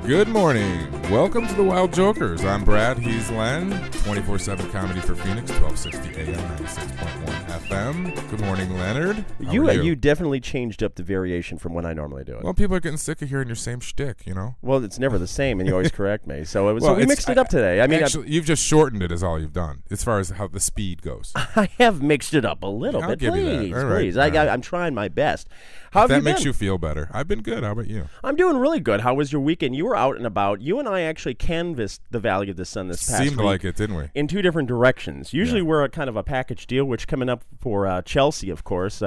Good morning. Welcome to the Wild Jokers. I'm Brad. He's Len. 24/7 comedy for Phoenix, 1260 AM, 96.1 FM. Good morning, Leonard. How are you? You definitely changed up the variation from when I normally do it. Well, people are getting sick of hearing your same shtick, you know? Well, it's never the same, and you always correct me. So we Well, mixed it up today. I mean, actually, you've just shortened it is all you've done, as far as how the speed goes. I have mixed it up a little I'll bit. give you that. Please, All right. please. All right. I'm trying my best. How have That you been? makes you feel better. I've been good. How about you? I'm doing really good. How was your weekend? You were out and about. You and I actually canvassed the Valley of the Sun this past Seemed week. like it, didn't we? In two different directions. Usually we're a kind of a package deal, which coming up for Chelsea, of course.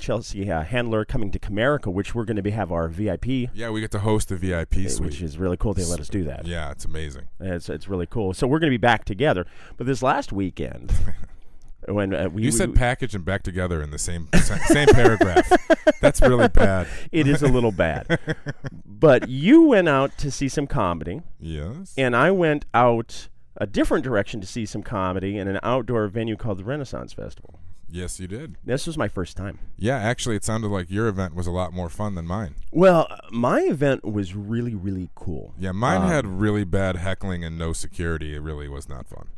Chelsea handler coming to Comerica, which we're going to have our VIP. Yeah, we get to host the VIP suite. Which is really cool. They let us do that. Yeah, it's amazing. It's really cool. So we're going to be back together. But this last weekend, when you said package and back together in the same paragraph. That's really bad. It is a little bad. But you went out to see some comedy. Yes. And I went out a different direction to see some comedy in an outdoor venue called the Renaissance Festival. Yes, you did. This was my first time. Yeah, actually, it sounded like your event was a lot more fun than mine. Well, my event was really, really cool. Yeah, mine had really bad heckling and no security. It really was not fun.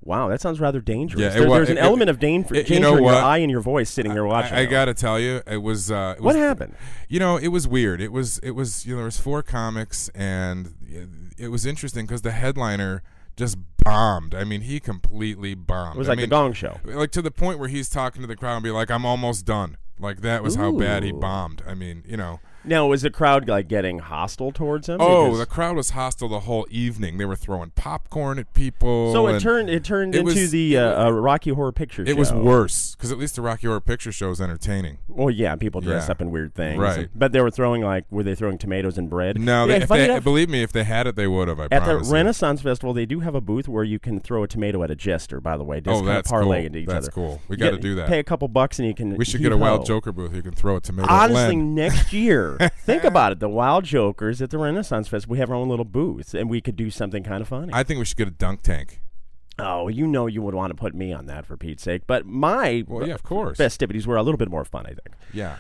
Wow, that sounds rather dangerous. Yeah, There's an element of danger in your eye and your voice sitting here watching. I got to tell you, it was. What happened? You know, it was weird. It was. You know, there was 4 comics, and it was interesting because the headliner just bombed. I mean, he completely bombed. It was like the Gong Show. Like to the point where he's talking to the crowd and be like, "I'm almost done." Like that was how bad he bombed. I mean, you know. Now, was the crowd like getting hostile towards him? Oh, the crowd was hostile the whole evening. They were throwing popcorn at people. So it turned into the Rocky Horror Picture Show. It was worse because at least the Rocky Horror Picture Show is entertaining. Well, yeah, people dress up in weird things, right? But they were throwing were they throwing tomatoes and bread? No, believe me, if they had it, they would have. At the Renaissance Festival, they do have a booth where you can throw a tomato at a jester. By the way, just that's parlay cool. into each That's other. cool. We got to do that. Pay a couple bucks and you can. We should get a Wild Joker booth. You can throw a tomato. Honestly, next year, think about it. The Wild Jokers at the Renaissance Festival, we have our own little booth, and we could do something kind of funny. I think we should get a dunk tank. Oh, you know you would want to put me on that for Pete's sake. But my of course. festivities were a little bit more fun, I think. Yeah.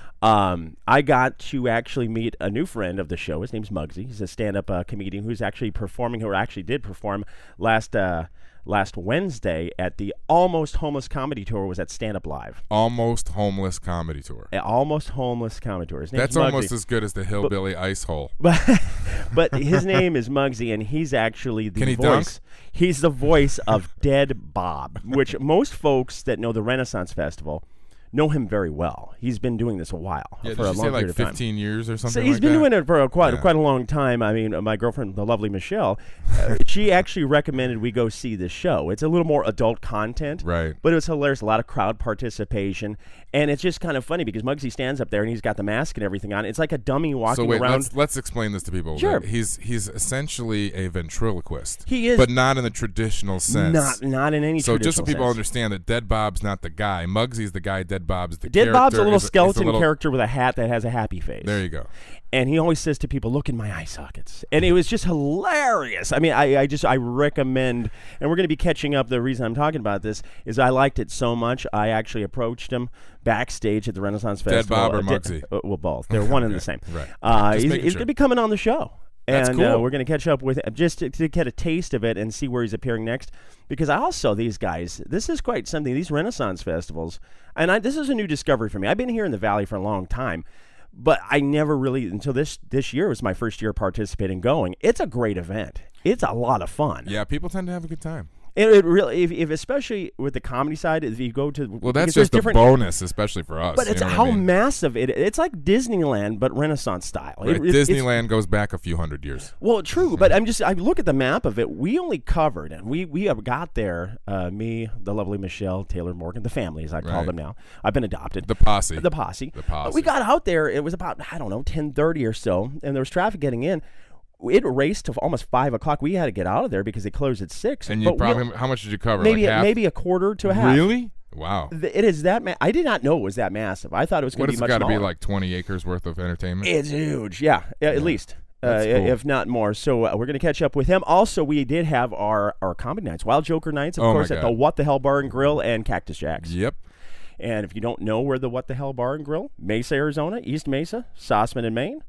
I got to actually meet a new friend of the show. His name's Muggsy. He's a stand-up comedian who's actually performing, who actually did perform last Wednesday at the Almost Homeless Comedy Tour. Was at Stand Up Live. Almost Homeless Comedy Tour. Almost Homeless Comedy Tour. His name's That's Muggsy. Almost as good as the Hillbilly Ice Hole. But his name is Muggsy, and he's actually the Can he voice. dunk? He's the voice of Dead Bob, which most folks that know the Renaissance Festival know him very well. He's been doing this a while, Yeah, for a did you long say like period of time. 15 years or something So he's like been that? doing it for quite a long time. I mean, my girlfriend, the lovely Michelle, she actually recommended we go see this show. It's a little more adult content, Right. But it was hilarious. A lot of crowd participation, and it's just kind of funny because Muggsy stands up there and he's got the mask and everything on. It's like a dummy walking So wait, around. let's explain this to people. Sure. He's essentially a ventriloquist. He is, but not in the traditional sense. Not in any. So just so traditional people sense. understand that Dead Bob's not the guy. Muggsy's the guy. Dead Bob's the Dead character. Bob's a little He's skeleton little- character with a hat that has a happy face. There you go. And he always says to people, "Look in my eye sockets," and it was just hilarious. I mean, I recommend, and we're going to be catching up. The reason I'm talking about this is I liked it so much. I actually approached him backstage at the Renaissance Festival. Dead Bob or Muggsy? Well, both. They're one and the same. Right. He's Just making going sure. to be coming on the show. That's And cool. we're going to catch up with him just to get a taste of it and see where he's appearing next. Because these guys, this is quite something. These Renaissance festivals, and this is a new discovery for me. I've been here in the Valley for a long time, but I never really, until this year was my first year participating going. It's a great event. It's a lot of fun. Yeah, people tend to have a good time. It really, if especially with the comedy side, if you go to That's just a bonus, especially for us. But it's how massive it's like Disneyland, but Renaissance style. Right. Disneyland goes back a few hundred years. Well, true, but I look at the map of it. We only covered, and we have got there. Me, the lovely Michelle, Taylor Morgan, the family as I call them now. I've been adopted. The posse. The posse. We got out there. It was about 10:30 or so, and there was traffic getting in. It raced to almost 5 o'clock. We had to get out of there because they closed at 6. And you probably, how much did you cover? Maybe like half? maybe a quarter to a half. Really? Wow. It is that. I did not know it was that massive. I thought it was going to be much smaller. What has it got to be like 20 acres worth of entertainment? It's huge. Yeah, at least. Cool. If not more. So we're going to catch up with him. Also, we did have our comedy nights, Wild Joker nights, of course, at the What the Hell Bar and Grill and Cactus Jack's. Yep. And if you don't know where the What the Hell Bar and Grill, Mesa, Arizona, East Mesa, Sauceman in Maine.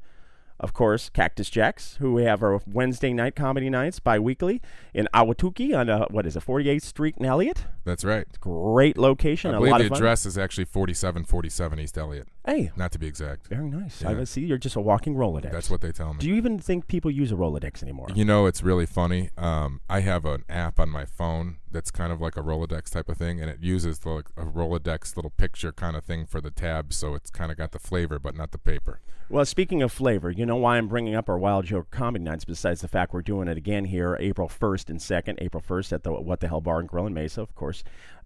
Of course, Cactus Jacks, who we have our Wednesday night comedy nights bi-weekly in Ahwatukee on, 48th Street in Elliott. That's right. Great location. I a believe lot the of fun. address is actually 4747 East Elliott. Hey. Not to be exact. Very nice. Yeah. I see you're just a walking Rolodex. That's what they tell me. Do you even think people use a Rolodex anymore? You know, it's really funny. I have an app on my phone that's kind of like a Rolodex type of thing, and it uses a Rolodex little picture kind of thing for the tabs, so it's kind of got the flavor but not the paper. Well, speaking of flavor, you know why I'm bringing up our Wild Joker Comedy Nights besides the fact we're doing it again here April 1st and 2nd. April 1st at the What the Hell Bar and Grill in Mesa, of course.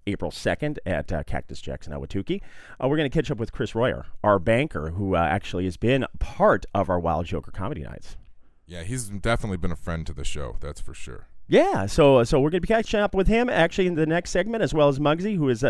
April 2nd at Cactus Jacks in Ahwatukee. We're going to catch up with Chris Royer, our banker, who actually has been part of our Wild Joker Comedy Nights. Yeah, he's definitely been a friend to the show, that's for sure. Yeah, so we're going to be catching up with him actually in the next segment, as well as Muggsy, who is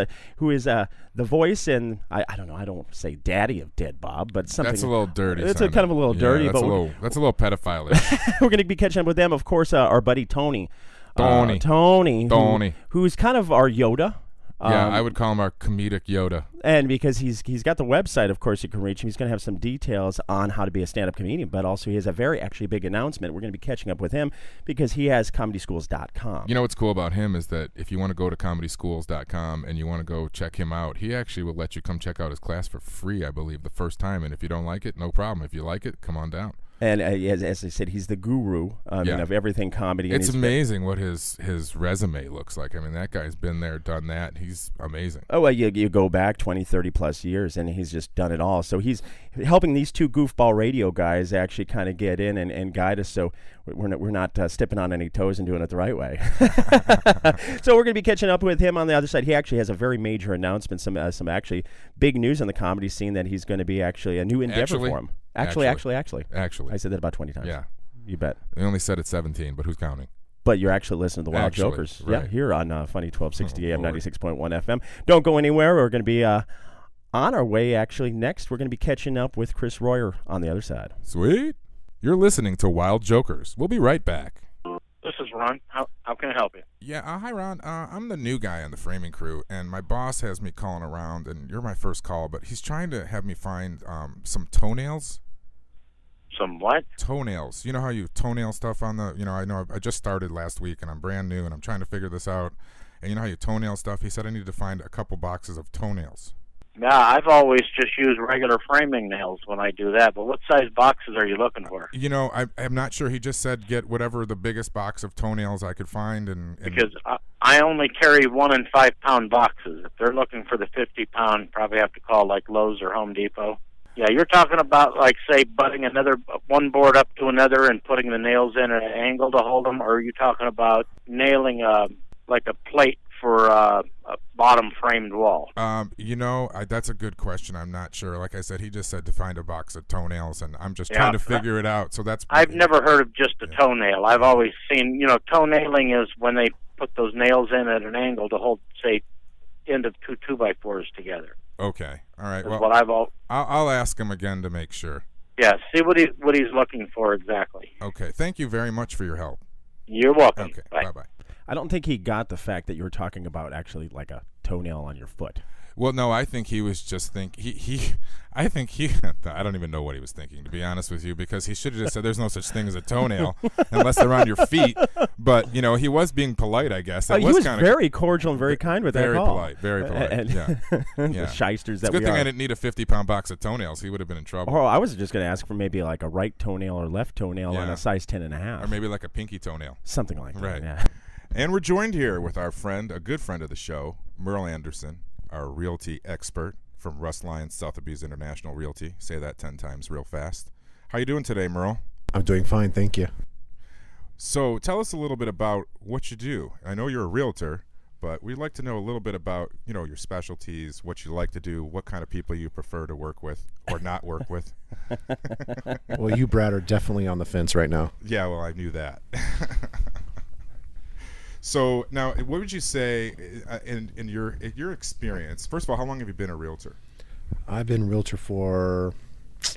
the voice and I don't know, I don't say daddy of Dead Bob, but something that's a little dirty. It's kind of a little dirty, that's but that's a little pedophile-ish. we're going to be catching up with them. Of course, our buddy Tony, Tony, who's kind of our Yoda. Yeah, I would call him our comedic Yoda. And because he's got the website, of course, you can reach him. He's going to have some details on how to be a stand-up comedian, but also he has a very actually big announcement. We're going to be catching up with him because he has comedyschools.com. You know what's cool about him is that if you want to go to comedyschools.com and you want to go check him out, he actually will let you come check out his class for free, I believe, the first time. And if you don't like it, no problem. If you like it, come on down. And as I said, he's the guru of everything comedy. It's amazing what his resume looks like. I mean, that guy's been there, done that. He's amazing. Oh, well, you go back 20, 30 plus years, and he's just done it all. So he's helping these two goofball radio guys actually kind of get in and guide us so we're not stepping on any toes and doing it the right way. So we're going to be catching up with him on the other side. He actually has a very major announcement, some actually big news on the comedy scene that he's going to be actually a new endeavor for him. Actually. I said that about 20 times. Yeah. You bet. They only said it 17, but who's counting? But you're actually listening to the Wild Jokers. Right. Yeah, here on Funny 1260 AM 96.1 FM. Don't go anywhere. We're going to be on our way, actually. Next, we're going to be catching up with Chris Royer on the other side. Sweet. You're listening to Wild Jokers. We'll be right back. This is Ron. How can I help you? Yeah, hi, Ron. I'm the new guy on the framing crew, and my boss has me calling around, and you're my first call, but he's trying to have me find some toenails. Some what? Toenails. You know how you toenail stuff on the, I just started last week, and I'm brand new, and I'm trying to figure this out. And you know how you toenail stuff? He said I need to find a couple boxes of toenails. Yeah, I've always just used regular framing nails when I do that, but what size boxes are you looking for? You know, I'm not sure. He just said get whatever the biggest box of toenails I could find. And because I only carry 1 and 5 pound boxes. If they're looking for the 50 pound, probably have to call like Lowe's or Home Depot. Yeah, you're talking about, like, say, butting one board up to another and putting the nails in at an angle to hold them, or are you talking about nailing like a plate for a bottom framed wall? That's a good question. I'm not sure. Like I said, he just said to find a box of toenails, and I'm just trying to figure it out. So I've never heard of just a toenail. I've always seen, toenailing is when they put those nails in at an angle to hold, say, end of two 2x4s together. Okay. All right. That's well, what I'll ask him again to make sure. Yeah, see what he's looking for exactly. Okay. Thank you very much for your help. You're welcome. Okay. Bye. Bye-bye. I don't think he got the fact that you were talking about actually like a toenail on your foot. Well, no, I think he was just I don't even know what he was thinking, to be honest with you, because he should have just said there's no such thing as a toenail unless they're on your feet. But, he was being polite, I guess. He was very cordial and very kind with that call. Very polite, yeah. The shysters that it's a good thing I didn't need a 50-pound box of toenails. He would have been in trouble. Oh, I was just going to ask for maybe like a right toenail or left toenail on a size 10.5. Or maybe like a pinky toenail. Something like that, right. Yeah. And we're joined here with our friend, a good friend of the show, Merle Anderson, our realty expert from Russ Lyons Sotheby's International Realty. Say that 10 times real fast. How you doing today, Merle? I'm doing fine, thank you. So tell us a little bit about what you do. I know you're a realtor, but we'd like to know a little bit about, your specialties, what you like to do, what kind of people you prefer to work with or not work with. Well, you, Brad, are definitely on the fence right now. Yeah, well, I knew that. So now, what would you say in your experience? First of all, how long have you been a realtor? I've been a realtor for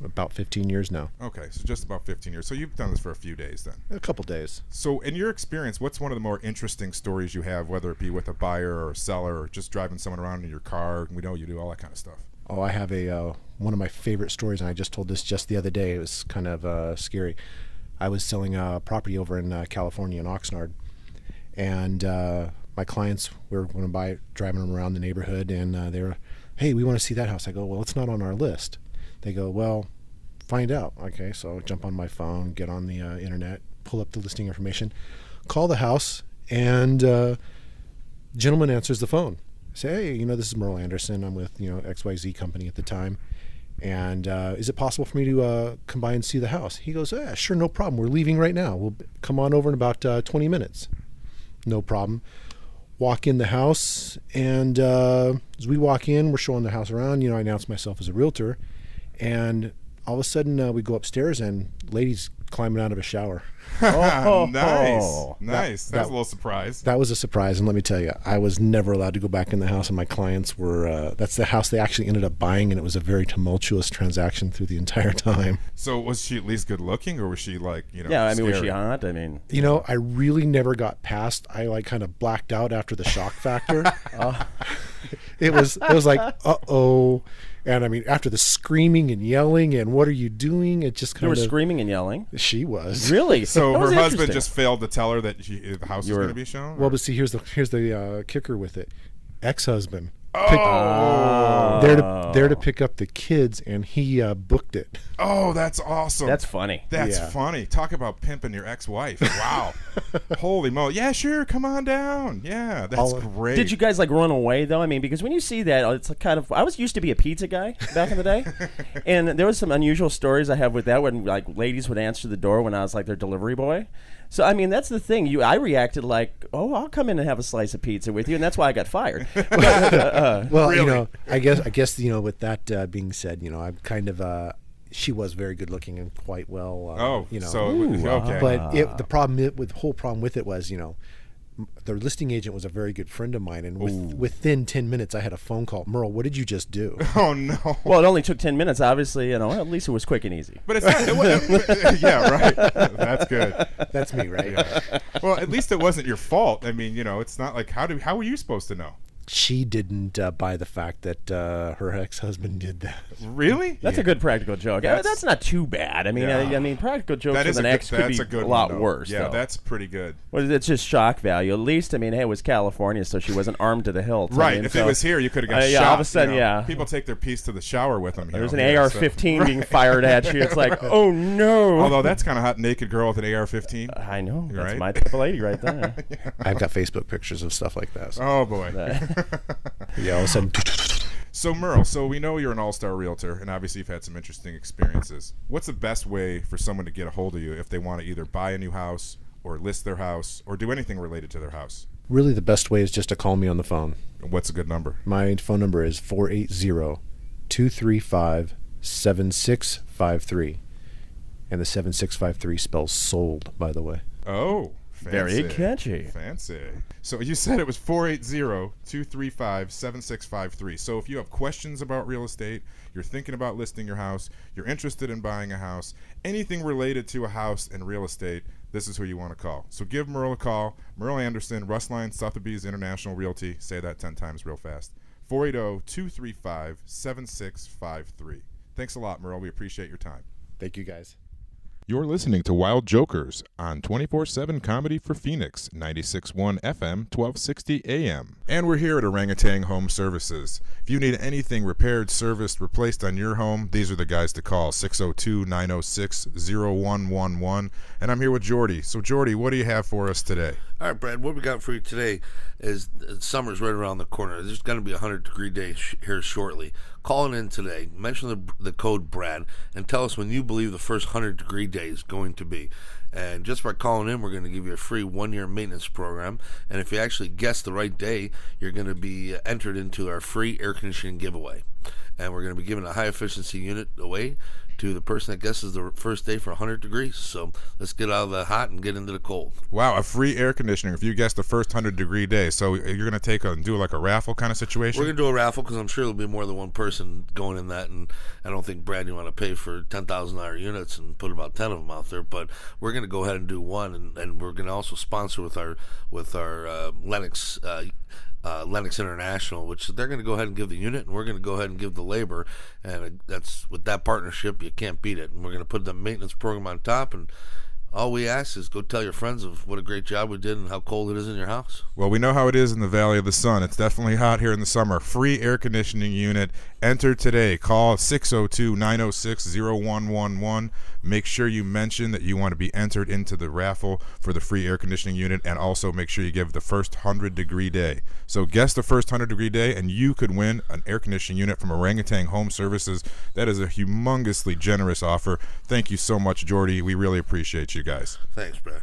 about 15 years now. Okay, so just about 15 years. So you've done this for a few days then? A couple days. So in your experience, what's one of the more interesting stories you have, whether it be with a buyer or a seller or just driving someone around in your car? We know you do all that kind of stuff. I have a one of my favorite stories, and I just told this just the other day. It was kind of scary. I was selling a property over in California in Oxnard, and my clients were going to buy it, driving them around the neighborhood, and they were, hey, we want to see that house. I go, well, it's not on our list. They go, well, find out. Okay, so I jump on my phone, get on the internet, pull up the listing information, call the house, and gentleman answers the phone. I say, hey, this is Merle Anderson. I'm with, XYZ company at the time. And is it possible for me to come by and see the house? He goes, yeah, sure, no problem. We're leaving right now. We'll come on over in about 20 minutes. No problem. Walk in the house, and as we walk in, we're showing the house around. I announce myself as a realtor, and all of a sudden we go upstairs, and ladies climbing out of a shower. Nice. That was a little surprise. That was a surprise, and let me tell you, I was never allowed to go back in the house, and my clients were, that's the house they actually ended up buying, and it was a very tumultuous transaction through the entire time. So was she at least good looking, or was she like, Yeah, I mean, was scary? she hot? I mean... I really never got past, I kind of blacked out after the shock factor. It was like, uh-oh. And I mean, after the screaming and yelling and what are you doing? It just kind of... You were screaming and yelling? She was. Really? So That was her husband interesting. just failed to tell her that the house was going to be shown? Well, but see, here's the kicker with it. Ex-husband. Oh! There to pick up the kids, and he booked it. Oh, that's awesome. That's funny. That's Yeah. funny. Talk about pimping your ex-wife. Wow. Holy moly. Yeah, sure. Come on down. Yeah, that's great. Did you guys run away though? I mean, because when you see that, it's kind of. I used to be a pizza guy back in the day, and there was some unusual stories I have with that when ladies would answer the door when I was their delivery boy. So I mean, that's the thing. I reacted like, oh, I'll come in and have a slice of pizza with you, and that's why I got fired. Well, Really? I guess with that being said, I'm kind of she was very good looking and quite well. Okay. But the whole problem with it was, the listing agent was a very good friend of mine, and within 10 minutes I had a phone call. Merle, what did you just do? Oh no. Well, it only took 10 minutes. Obviously, at least it was quick and easy. But it's not. Yeah, right. That's good. That's me, right? Yeah. Well, at least it wasn't your fault. I mean, it's not like how were you supposed to know? She didn't buy the fact that her ex-husband did that. Really? That's a good practical joke. That's not too bad. I mean, Yeah. I mean, practical jokes That with is an ex could be a good a lot one, though. worse. Yeah, though. that's pretty good. Well, it's just shock value. At least, I mean, hey, it was California, so she wasn't armed to the hilt. Right. I mean, If it was here, you could have got shot. yeah, all of a sudden, yeah. People take their piece to the shower with them. There's an here, AR-15 so. being fired at you. It's like, oh no. Although that's kind of hot, naked girl with an AR-15. I know. That's Right? my type of lady right there. I've got Facebook pictures of stuff like that. So. Oh boy. Yeah, all of a sudden. So Merle, we know you're an all-star realtor, and obviously you've had some interesting experiences. What's the best way for someone to get a hold of you if they want to either buy a new house or list their house or do anything related to their house? Really, the best way is just to call me on the phone. And what's a good number? My phone number is 480-235-7653. And the 7653 spells sold, by the way. Oh, fancy. Very catchy. Fancy. So you said it was 480-235-7653. So if you have questions about real estate, you're thinking about listing your house, you're interested in buying a house, anything related to a house and real estate, this is who you want to call. So give Merle a call. Merle Anderson, Rustline Sotheby's International Realty. Say that 10 times real fast. 480-235-7653. Thanks a lot, Merle. We appreciate your time. Thank you, guys. You're listening to Wild Jokers on 24/7 Comedy for Phoenix, 96.1 FM, 1260 AM. And we're here at Orangutan Home Services. If you need anything repaired, serviced, replaced on your home, these are the guys to call, 602-906-0111. And I'm here with Jordy. So, Jordy, what do you have for us today? All right, Brad, what we got for you today is summer's right around the corner. There's going to be a 100-degree day here shortly. Calling in today, mention the code BRAD, and tell us when you believe the first 100-degree day is going to be. And just by calling in, we're going to give you a free 1-year maintenance program. And if you actually guess the right day, you're going to be entered into our free air conditioning giveaway. And we're going to be giving a high-efficiency unit away to the person that guesses the first day for 100 degrees. So let's get out of the hot and get into the cold. Wow, a free air conditioner if you guess the first 100-degree day. So you're going to take and do like a raffle kind of situation? We're going to do a raffle because I'm sure there'll be more than one person going in that. And I don't think, Brad, you want to pay for $10,000 units and put about 10 of them out there. But we're going to go ahead and do one. And we're going to also sponsor with our Lennox Lennox International, which they're going to go ahead and give the unit, and we're going to go ahead and give the labor, and that's with that partnership, you can't beat it. And we're going to put the maintenance program on top, and all we ask is go tell your friends of what a great job we did and how cold it is in your house. Well, we know how it is in the Valley of the Sun. It's definitely hot here in the summer. Free air conditioning unit. Enter today. Call 602-906-0111. Make sure you mention that you want to be entered into the raffle for the free air conditioning unit, and also make sure you give the first 100-degree day. So guess the first 100-degree day, and you could win an air conditioning unit from Orangutan Home Services. That is a humongously generous offer. Thank you so much, Jordy. We really appreciate you guys. Thanks, Brad.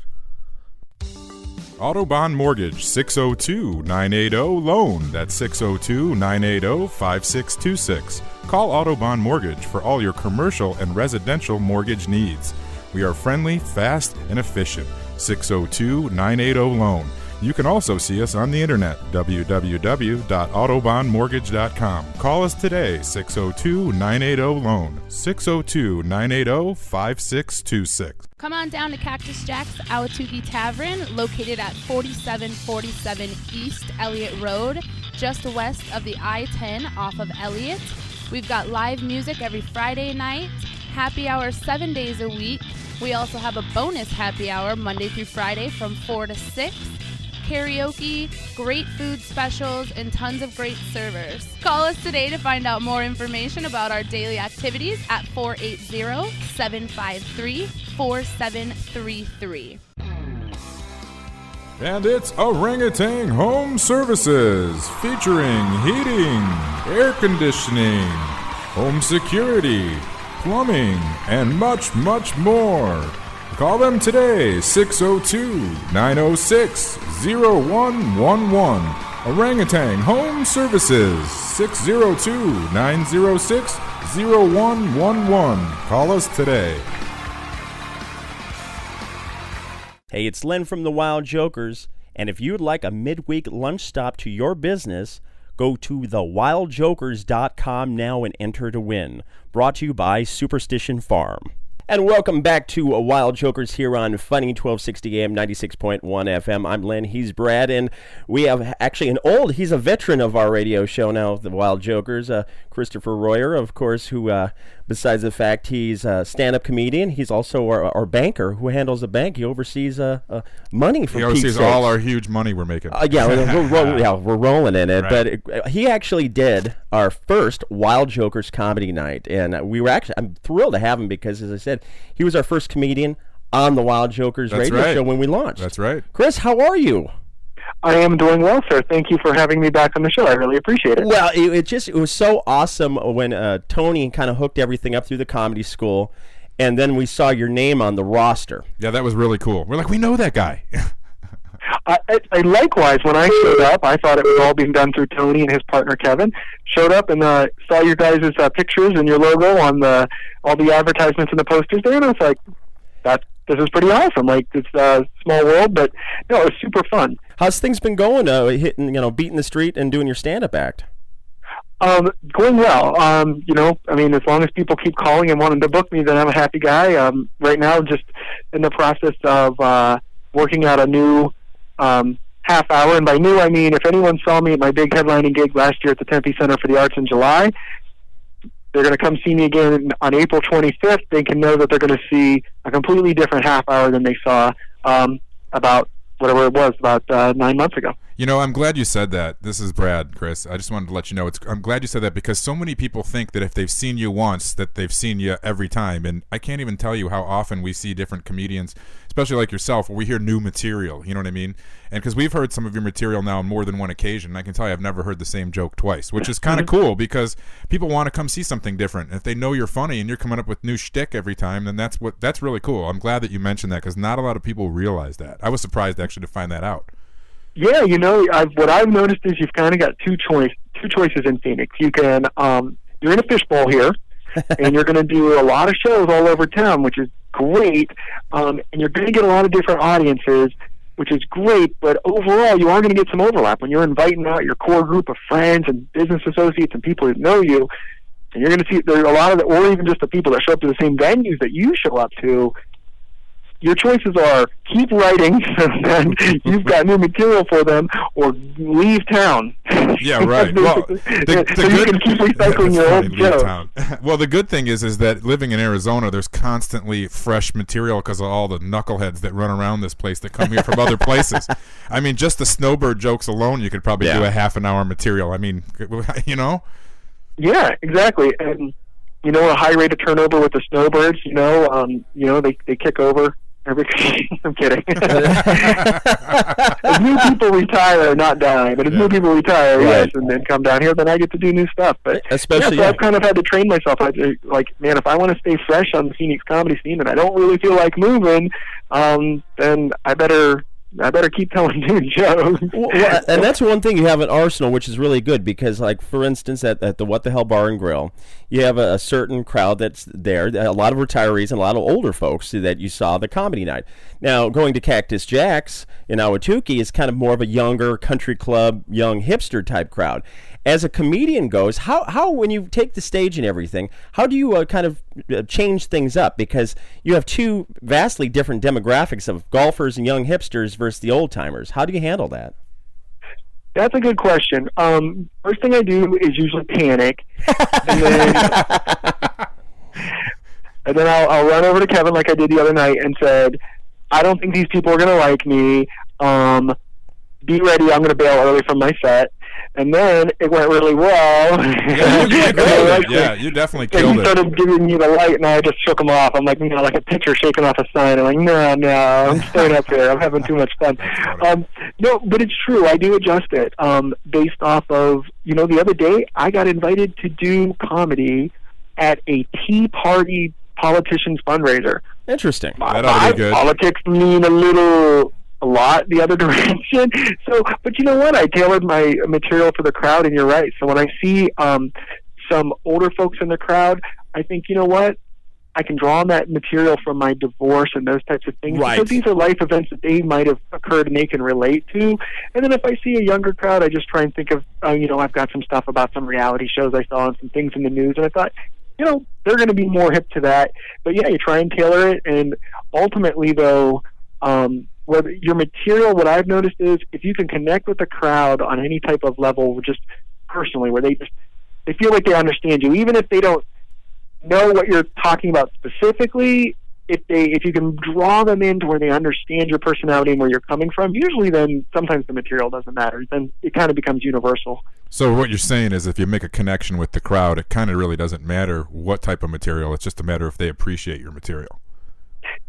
Autobahn Mortgage, 602-980-LOAN. That's 602-980-5626. Call Autobahn Mortgage for all your commercial and residential mortgage needs. We are friendly, fast, and efficient. 602-980-LOAN. You can also see us on the internet, www.autobahnmortgage.com. Call us today, 602-980-LOAN, 602-980-5626. Come on down to Cactus Jack's Awatuki Tavern, located at 4747 East Elliott Road, just west of the I-10 off of Elliott. We've got live music every Friday night, happy hour 7 days a week. We also have a bonus happy hour Monday through Friday from 4 to 6. Karaoke, great food specials, and tons of great servers. Call us today to find out more information about our daily activities at 480-753-4733. And it's Orangutan Home Services, featuring heating, air conditioning, home security, plumbing, and much, much more. Call them today, 602-906-0111. Orangutan Home Services, 602-906-0111. Call us today. Hey, it's Len from the Wild Jokers, and if you'd like a midweek lunch stop to your business, go to thewildjokers.com now and enter to win. Brought to you by Superstition Farm. And welcome back to Wild Jokers here on Funny 1260 AM 96.1 FM. I'm Len, he's Brad, and we have actually he's a veteran of our radio show now, the Wild Jokers, Christopher Royer, of course, who, besides the fact he's a stand-up comedian, he's also our banker who handles the bank. He oversees money for Pete's He oversees sakes. all our huge money we're making. We're rolling in it. Right. But he actually did our first Wild Jokers comedy night, and I'm thrilled to have him because, as I said, he was our first comedian on the Wild Jokers radio show when we launched. That's right. Chris, how are you? I am doing well, sir. Thank you for having me back on the show. I really appreciate it. Well, it was so awesome when Tony kind of hooked everything up through the comedy school, and then we saw your name on the roster. Yeah, that was really cool. We're like, we know that guy. I likewise, when I showed up, I thought it was all being done through Tony and his partner Kevin. Showed up and saw your guys' pictures and your logo on all the advertisements and the posters there, and I was like, this is pretty awesome. Like, it's a small world, but no, it was super fun. How's things been going? Beating the street and doing your stand-up act? Going well. I mean, as long as people keep calling and wanting to book me, then I'm a happy guy. Right now, just in the process of working out a new half hour, and by new I mean if anyone saw me at my big headlining gig last year at the Tempe Center for the Arts in July, they're going to come see me again on April 25th. They can know that they're going to see a completely different half hour than they saw about 9 months ago. You know, I'm glad you said that. This is Brad, Chris. I just wanted to let you know, I'm glad you said that because so many people think that if they've seen you once, that they've seen you every time. And I can't even tell you how often we see different comedians, especially like yourself, where we hear new material, you know what I mean? And because we've heard some of your material now on more than one occasion, and I can tell you I've never heard the same joke twice, which is kind of cool because people want to come see something different. And if they know you're funny and you're coming up with new shtick every time, then that's really cool. I'm glad that you mentioned that because not a lot of people realize that. I was surprised actually to find that out. Yeah, what I've noticed is you've kind of got two choices in Phoenix. You can, you're in a fishbowl here, and you're going to do a lot of shows all over town, which is great, and you're going to get a lot of different audiences, which is great, but overall you are going to get some overlap. When you're inviting out your core group of friends and business associates and people who know you, and you're going to see there are a lot of or even just the people that show up to the same venues that you show up to, your choices are keep writing, so then you've got new material for them, or leave town. Yeah, right. Well, so you can keep recycling your old jokes. Well, the good thing is that living in Arizona, there's constantly fresh material because of all the knuckleheads that run around this place that come here from other places. I mean, just the snowbird jokes alone, you could probably do a half an hour material. I mean, you know? Yeah, exactly. And you know, a high rate of turnover with the snowbirds. They kick over. I'm kidding. As new people retire, not die, but as new people retire, yes, and then come down here, then I get to do new stuff. But especially, I've kind of had to train myself. Man, if I want to stay fresh on the Phoenix comedy scene, and I don't really feel like moving, then I better keep telling new jokes. Well, and that's one thing you have at Arsenal, which is really good because, like, for instance, at the What the Hell Bar and Grill, you have a certain crowd that's there, a lot of retirees and a lot of older folks that you saw the comedy night. Now, going to Cactus Jack's in Ahwatukee is kind of more of a younger country club, young hipster type crowd. As a comedian goes, how when you take the stage and everything, how do you kind of change things up? Because you have two vastly different demographics of golfers and young hipsters versus the old timers. How do you handle that? That's a good question. First thing I do is usually panic, and then I'll run over to Kevin like I did the other night and said, I don't think these people are going to like me. Be ready, I'm going to bail early from my set. And then it went really well. Yeah, you definitely killed it. He started giving me the light, and I just shook him off. I'm like, like a pitcher shaking off a sign. I'm like, no, I'm staying up here. I'm having too much fun. No, but it's true. I do adjust it based off of, the other day I got invited to do comedy at a Tea Party politician's fundraiser. Interesting. That ought to be good. Politics mean a lot the other direction. So, but you know what? I tailored my material for the crowd, and you're right. So when I see some older folks in the crowd, I think, you know what? I can draw on that material from my divorce and those types of things. Right. Because these are life events that they might have occurred and they can relate to. And then if I see a younger crowd, I just try and think of, I've got some stuff about some reality shows I saw and some things in the news, and I thought, they're going to be more hip to that. But yeah, you try and tailor it, and ultimately, though, whether your material, what I've noticed is if you can connect with the crowd on any type of level, just personally, where they feel like they understand you, even if they don't know what you're talking about specifically, if you can draw them in to where they understand your personality and where you're coming from, usually then sometimes the material doesn't matter. Then it kind of becomes universal. So what you're saying is if you make a connection with the crowd, it kind of really doesn't matter what type of material. It's just a matter if they appreciate your material.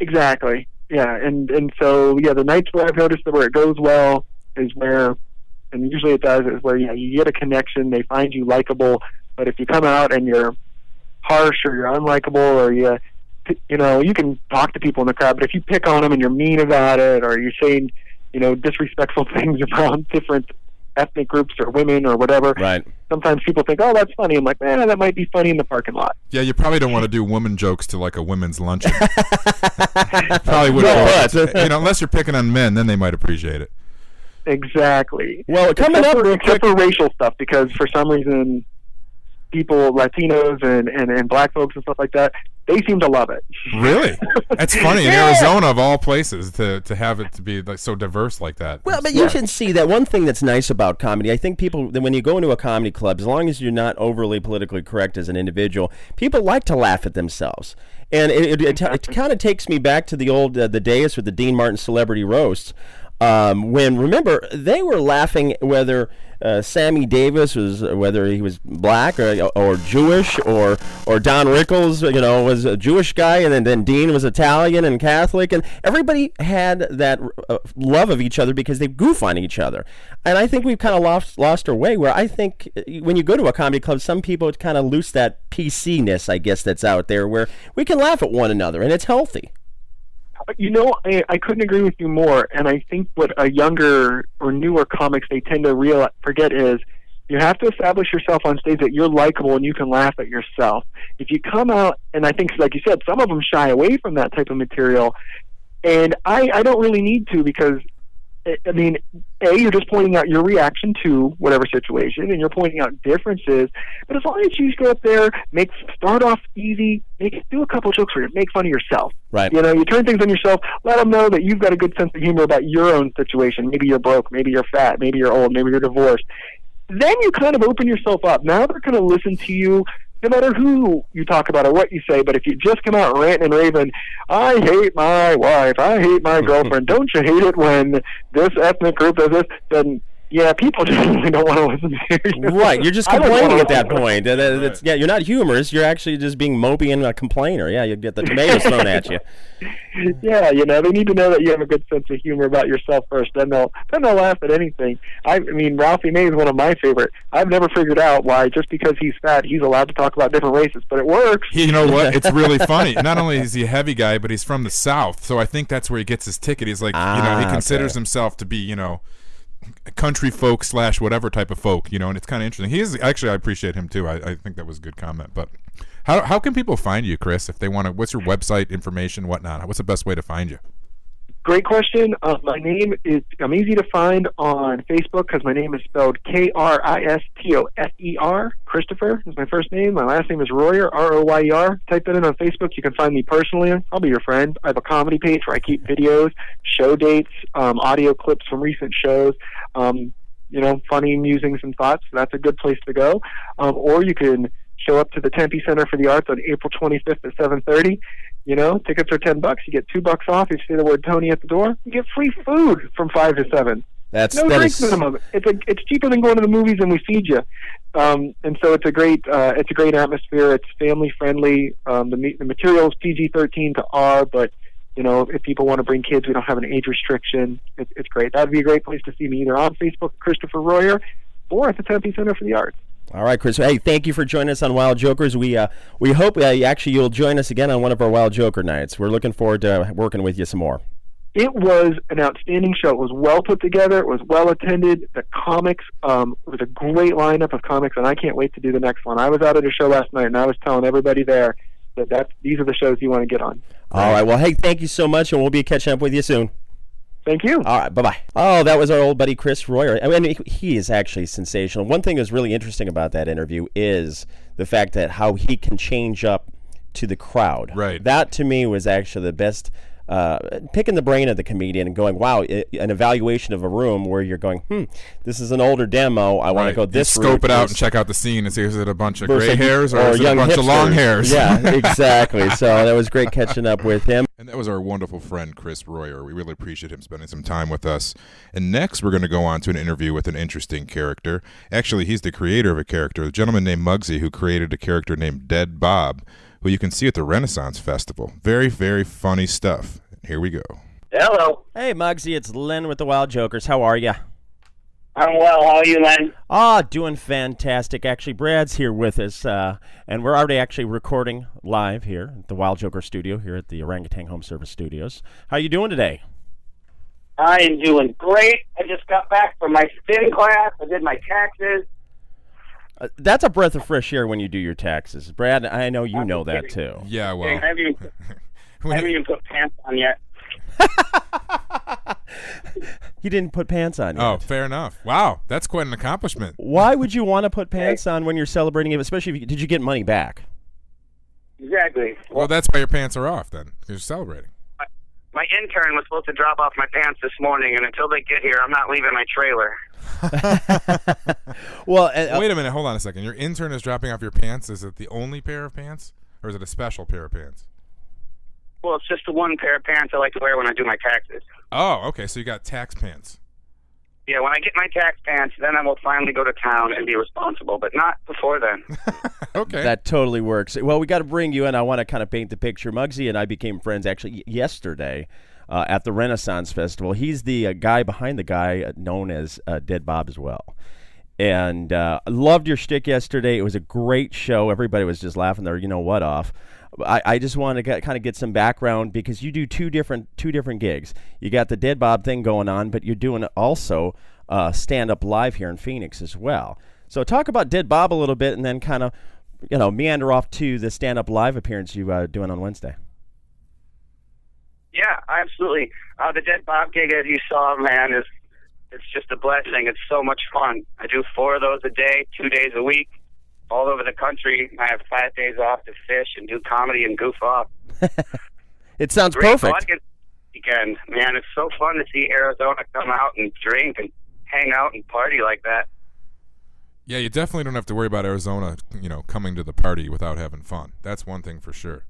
Exactly. Yeah, and so the nights where I've noticed that where it goes well is where, and usually it does, is where you get a connection, they find you likable. But if you come out and you're harsh or you're unlikable, or you can talk to people in the crowd, but if you pick on them and you're mean about it, or you're saying disrespectful things about different ethnic groups or women or whatever, right? Sometimes people think, oh, that's funny. I'm like, that might be funny in the parking lot. Yeah, you probably don't want to do woman jokes to like a women's luncheon. Probably wouldn't. Unless you're picking on men, then they might appreciate it. Exactly. Well, except for racial stuff, because for some reason, people, Latinos and black folks and stuff like that, they seem to love it. Really? That's funny. In Arizona, of all places, to have it to be like so diverse like that. Well, but you can see that one thing that's nice about comedy. I think people, when you go into a comedy club, as long as you're not overly politically correct as an individual, people like to laugh at themselves. And it kind of takes me back to the old the days with the Dean Martin celebrity roasts. When, remember, they were laughing whether Sammy Davis whether he was black or Jewish, or Don Rickles, was a Jewish guy, and then Dean was Italian and Catholic, and everybody had that love of each other because they goof on each other. And I think we've kind of lost our way, where I think when you go to a comedy club, some people kind of lose that PC-ness, I guess, that's out there, where we can laugh at one another, and it's healthy. I couldn't agree with you more, and I think what a younger or newer comics, they tend to forget is you have to establish yourself on stage that you're likable and you can laugh at yourself. If you come out, and I think, like you said, some of them shy away from that type of material, and I don't really need to, because I mean, you're just pointing out your reaction to whatever situation, and you're pointing out differences. But as long as you go up there, start off easy, do a couple jokes for you, make fun of yourself. Right. You know, you turn things on yourself. Let them know that you've got a good sense of humor about your own situation. Maybe you're broke, maybe you're fat, maybe you're old, maybe you're divorced. Then you kind of open yourself up. Now they're going to listen to you, no matter who you talk about or what you say. But if you just come out ranting and raving, I hate my wife, I hate my girlfriend, don't you hate it when this ethnic group does this, then yeah, people just really don't want to listen to you. Right, you're just complaining at that point. And you're not humorous. You're actually just being mopey and a complainer. Yeah, you get the tomatoes thrown at you. Yeah, you know, they need to know that you have a good sense of humor about yourself first. Then they'll laugh at anything. I mean, Ralphie May is one of my favorite. I've never figured out why just because he's fat, he's allowed to talk about different races, but it works. You know what? It's really funny. Not only is he a heavy guy, but he's from the South, so I think that's where he gets his ticket. He's like, he considers himself to be, country folk / whatever type of folk, and it's kind of interesting. He is actually, I appreciate him too. I think that was a good comment. But how can people find you, Chris, if they want to? What's your website information, whatnot? What's the best way to find you? Great question. My name is, I'm easy to find on Facebook because my name is spelled Kristofer. Christopher is my first name. My last name is Royer, Royer. Type that in on Facebook. You can find me personally. I'll be your friend. I have a comedy page where I keep videos, show dates, audio clips from recent shows, funny musings and thoughts. That's a good place to go. Or you can show up to the Tempe Center for the Arts on April 25th at 7:30. Tickets are $10. You get $2 off. If you say the word Tony at the door, you get free food from 5 to 7. No drink minimum. It's cheaper than going to the movies, and we feed you. And so it's a great atmosphere. It's family friendly. The material is PG-13 to R, but if people want to bring kids, we don't have an age restriction. It's great. That'd be a great place to see me, either on Facebook, Christopher Royer, or at the Tempe Center for the Arts. All right, Chris. Hey, thank you for joining us on Wild Jokers. We hope you'll join us again on one of our Wild Joker nights. We're looking forward to working with you some more. It was an outstanding show. It was well put together. It was well attended. The comics was a great lineup of comics, and I can't wait to do the next one. I was out at a show last night, and I was telling everybody there that these are the shows you want to get on. All right. Well, hey, thank you so much, and we'll be catching up with you soon. Thank you. All right, bye-bye. Oh, that was our old buddy Chris Royer. I mean, he is actually sensational. One thing that's really interesting about that interview is the fact that how he can change up to the crowd. Right. That, to me, was actually the best, picking the brain of the comedian and going, wow, an evaluation of a room where you're going, this is an older demo. I want to go this route. Scope it out and check out the scene and see, is it a bunch of gray hairs or is it a bunch of long hairs? Yeah, exactly. So that was great catching up with him. And that was our wonderful friend, Chris Royer. We really appreciate him spending some time with us. And next, we're going to go on to an interview with an interesting character. Actually, he's the creator of a character, a gentleman named Muggsy, who created a character named Dead Bob, who you can see at the Renaissance Festival. Very, very funny stuff. Here we go. Hello. Hey, Muggsy, it's Len with the Wild Jokers. How are you? I'm well. How are you, Len? Doing fantastic. Actually, Brad's here with us, and we're already actually recording live here at the Wild Joker studio here at the Orangutan Home Service Studios. How you doing today? I am doing great. I just got back from my spin class. I did my taxes. That's a breath of fresh air when you do your taxes. Brad, I know you know that, too. Yeah, well. I haven't even put pants on yet. He didn't put pants on yet. Oh, fair enough. Wow, that's quite an accomplishment. Why would you want to put pants on when you're celebrating it, especially if did you get money back? Exactly. Well, that's why your pants are off then, because you're celebrating. My intern was supposed to drop off my pants this morning, and until they get here, I'm not leaving my trailer. Well, wait a minute. Hold on a second. Your intern is dropping off your pants. Is it the only pair of pants, or is it a special pair of pants? Well, it's just the one pair of pants I like to wear when I do my taxes. Oh, okay. So you got tax pants. Yeah, when I get my tax pants, then I will finally go to town and be responsible, but not before then. Okay. That totally works. Well, we got to bring you in. I want to kind of paint the picture. Muggsy and I became friends actually yesterday at the Renaissance Festival. He's the guy behind the guy known as Dead Bob as well. And I loved your shtick yesterday. It was a great show. Everybody was just laughing their you-know-what off. I just want to kind of get some background because you do two different gigs. You got the Dead Bob thing going on, but you're doing also stand-up live here in Phoenix as well. So talk about Dead Bob a little bit and then kind of, meander off to the stand-up live appearance you doing on Wednesday. Yeah, absolutely. The Dead Bob gig, as you saw, man, it's just a blessing. It's so much fun. I do 4 of those a day, 2 days a week, all over the country. I have 5 days off to fish and do comedy and goof off. It sounds Great perfect. Weekend, man. It's so fun to see Arizona come out and drink and hang out and party like that. Yeah, you definitely don't have to worry about Arizona, coming to the party without having fun. That's one thing for sure.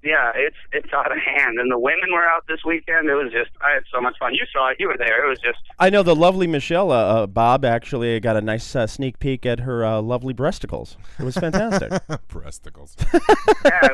Yeah, it's out of hand. And the women were out this weekend. It was just, I had so much fun. You saw it. You were there. It was just... I know the lovely Michelle, Bob, actually got a nice sneak peek at her lovely breasticles. It was fantastic. Breasticles. Yeah,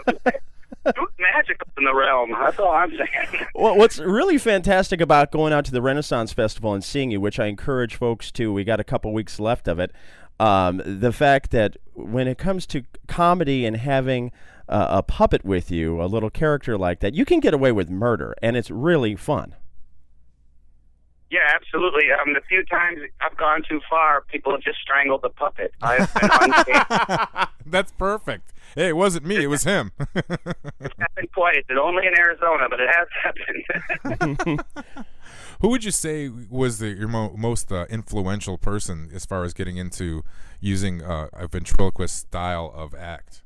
it was magical in the realm. That's all I'm saying. Well, what's really fantastic about going out to the Renaissance Festival and seeing you, which I encourage folks to, we got a couple weeks left of it, the fact that when it comes to comedy and having a puppet with you, a little character like that, you can get away with murder, and it's really fun. Yeah, absolutely. The few times I've gone too far, people have just strangled the puppet. I've been unscathed. That's perfect. Hey, it wasn't me. It was him. It's happened twice. It's only in Arizona, but it has happened. Who would you say was your most influential person as far as getting into using a ventriloquist style of act?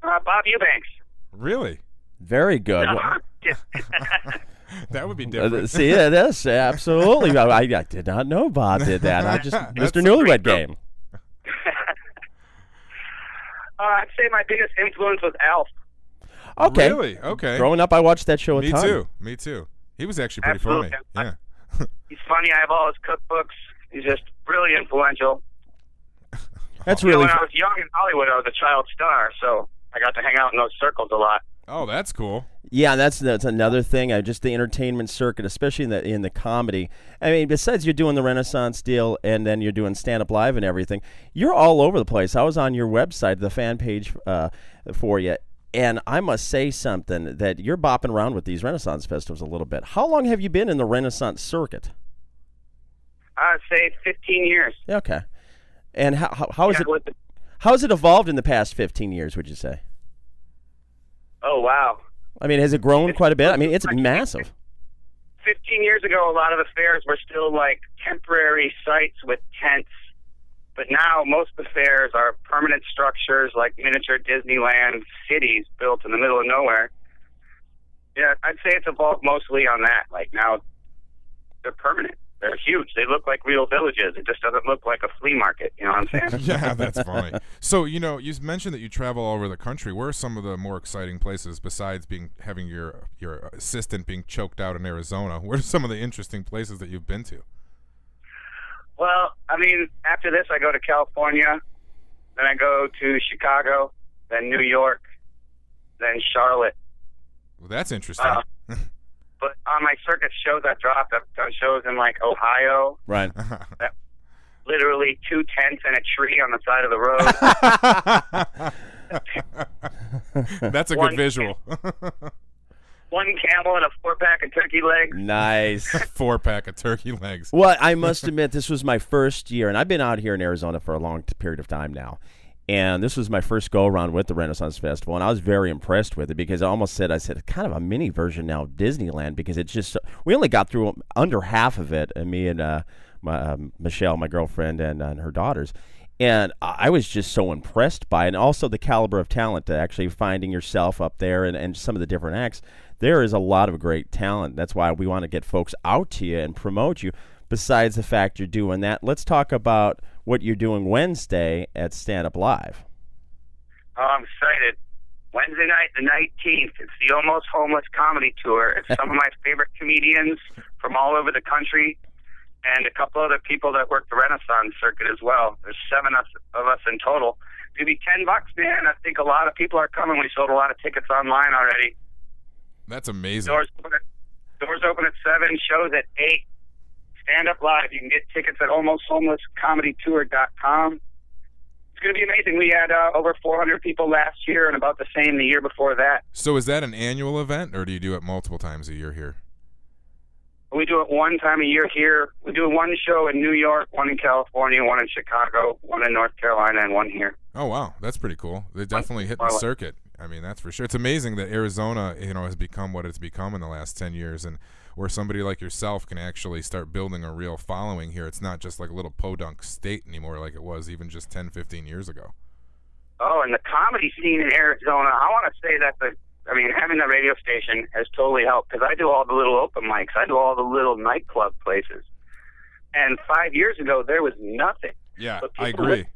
Bob Eubanks. Really? Very good. That would be different. See, it is absolutely. I did not know Bob did that. I just Mr. Newlywed Game. I'd say my biggest influence was Alf. Okay. Really? Okay. Growing up, I watched that show a ton. Me too. He was actually pretty Absolutely. funny. Yeah. He's funny. I have all his cookbooks. He's just really influential. That's You know, really when I was young in Hollywood, I was a child star, so I got to hang out in those circles a lot. Oh, that's cool. Yeah, that's another thing. Just the entertainment circuit, especially in the comedy. I mean, besides you're doing the Renaissance deal and then you're doing stand up live and everything, you're all over the place. I was on your website, the fan page for you, and I must say something that you're bopping around with these Renaissance festivals a little bit. How long have you been in the Renaissance circuit? I'd say 15 years. Okay, and how has it evolved in the past 15 years? Would you say? Oh wow. I mean, has it grown quite a bit? I mean, it's massive. 15 years ago, a lot of the fairs were still like temporary sites with tents. But now most of the fairs are permanent structures like miniature Disneyland cities built in the middle of nowhere. Yeah, I'd say it's evolved mostly on that. Like now they're permanent. They're huge. They look like real villages. It just doesn't look like a flea market. You know what I'm saying? Yeah, that's funny. So, you mentioned that you travel all over the country. Where are some of the more exciting places besides having your assistant being choked out in Arizona? Where are some of the interesting places that you've been to? Well, I mean, after this, I go to California, then I go to Chicago, then New York, then Charlotte. Well, that's interesting. But on my circuit shows I've dropped, I've done shows in like Ohio. Right. Literally 2 tents and a tree on the side of the road. That's a good visual. 1 camel and a 4-pack of turkey legs. Nice. 4-pack of turkey legs. Well, I must admit, this was my first year, and I've been out here in Arizona for a long period of time now. And this was my first go-around with the Renaissance Festival, and I was very impressed with it because I said, kind of a mini version now of Disneyland because it's just, we only got through under half of it, and me and Michelle, my girlfriend, and her daughters. And I was just so impressed by it, and also the caliber of talent to actually finding yourself up there and some of the different acts. There is a lot of great talent. That's why we want to get folks out to you and promote you. Besides the fact you're doing that, let's talk about what you're doing Wednesday at Stand Up Live. Oh, I'm excited. Wednesday night, the 19th, it's the Almost Homeless Comedy Tour. It's some of my favorite comedians from all over the country and a couple other people that work the Renaissance circuit as well. There's 7 of us in total. It'll be $10, man. I think a lot of people are coming. We sold a lot of tickets online already. That's amazing. Doors open at 7, shows at 8. Stand Up Live. You can get tickets at almosthomelesscomedytour.com. It's going to be amazing. We had over 400 people last year and about the same the year before that. So is that an annual event, or do you do it multiple times a year here? We do it one time a year here. We do one show in New York, one in California, one in Chicago, one in North Carolina, and one here. Oh, wow. That's pretty cool. They definitely hit the circuit. I mean, that's for sure. It's amazing that Arizona, has become what it's become in the last 10 years, and where somebody like yourself can actually start building a real following here. It's not just like a little podunk state anymore like it was even just 10, 15 years ago. Oh, and the comedy scene in Arizona, I want to say that having the radio station has totally helped, because I do all the little open mics. I do all the little nightclub places. And 5 years ago, there was nothing. Yeah, but I agree.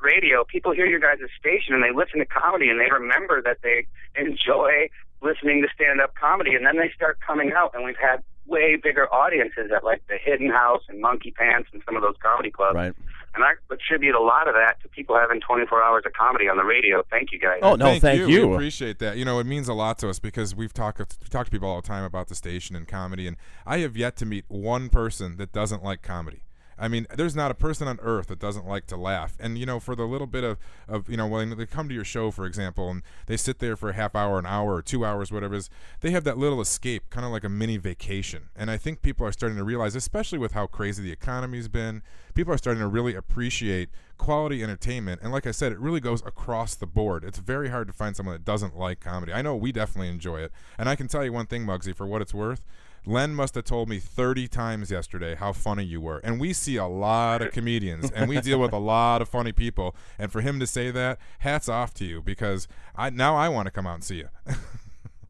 Radio, people hear your guys' station and they listen to comedy and they remember that they enjoy listening to stand-up comedy, and then they start coming out, and we've had way bigger audiences at like the Hidden House and Monkey Pants and some of those comedy clubs. Right. And I attribute a lot of that to people having 24 hours of comedy on the radio. Thank you, guys. Oh, no, thank you. We appreciate that. It means a lot to us, because we talk to people all the time about the station and comedy, and I have yet to meet one person that doesn't like comedy. I mean, there's not a person on earth that doesn't like to laugh. And, for the little bit of when they come to your show, for example, and they sit there for a half hour, an hour, or 2 hours, whatever it is, they have that little escape, kind of like a mini vacation. And I think people are starting to realize, especially with how crazy the economy's been, people are starting to really appreciate quality entertainment. And like I said, it really goes across the board. It's very hard to find someone that doesn't like comedy. I know we definitely enjoy it. And I can tell you one thing, Muggsy, for what it's worth, Len must have told me 30 times yesterday how funny you were. And we see a lot of comedians, and we deal with a lot of funny people. And for him to say that, hats off to you, because now I want to come out and see you.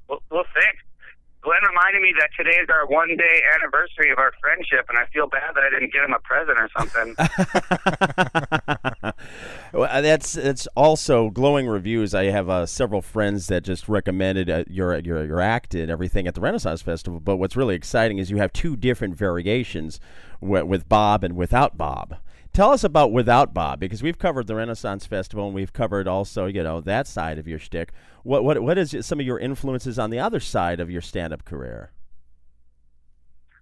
Well, thanks. Glenn reminded me that today is our one-day anniversary of our friendship, and I feel bad that I didn't get him a present or something. Well, that's also glowing reviews. I have several friends that just recommended your act and everything at the Renaissance Festival. But what's really exciting is you have two different variations with Bob and without Bob. Tell us about Without Bob, because we've covered the Renaissance Festival and we've covered also, that side of your shtick. What is some of your influences on the other side of your stand-up career?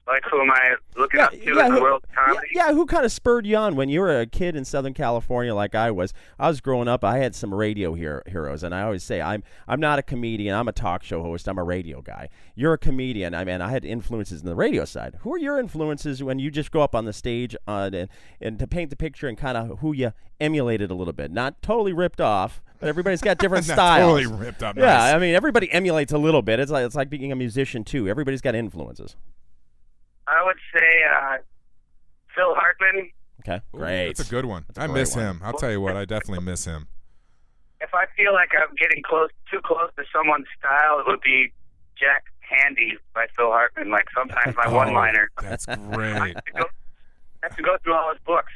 Like, who am I looking up to in the world of comedy? Yeah, who kind of spurred you on when you were a kid in Southern California like I was? I was growing up, I had some radio heroes, and I always say, I'm not a comedian, I'm a talk show host, I'm a radio guy. You're a comedian. I had influences in the radio side. Who are your influences when you just go up on the stage and to paint the picture and kind of who you emulated a little bit? Not totally ripped off, but everybody's got different styles. Totally ripped up. Yeah, Nice. Everybody emulates a little bit. It's like being a musician, too. Everybody's got influences. I would say Phil Hartman. Okay, great. That's a good one. I miss him. I'll tell you what, I definitely miss him. If I feel like I'm getting too close to someone's style, it would be Jack Handy by Phil Hartman. Like, sometimes my one-liner. That's great. I have to go through all his books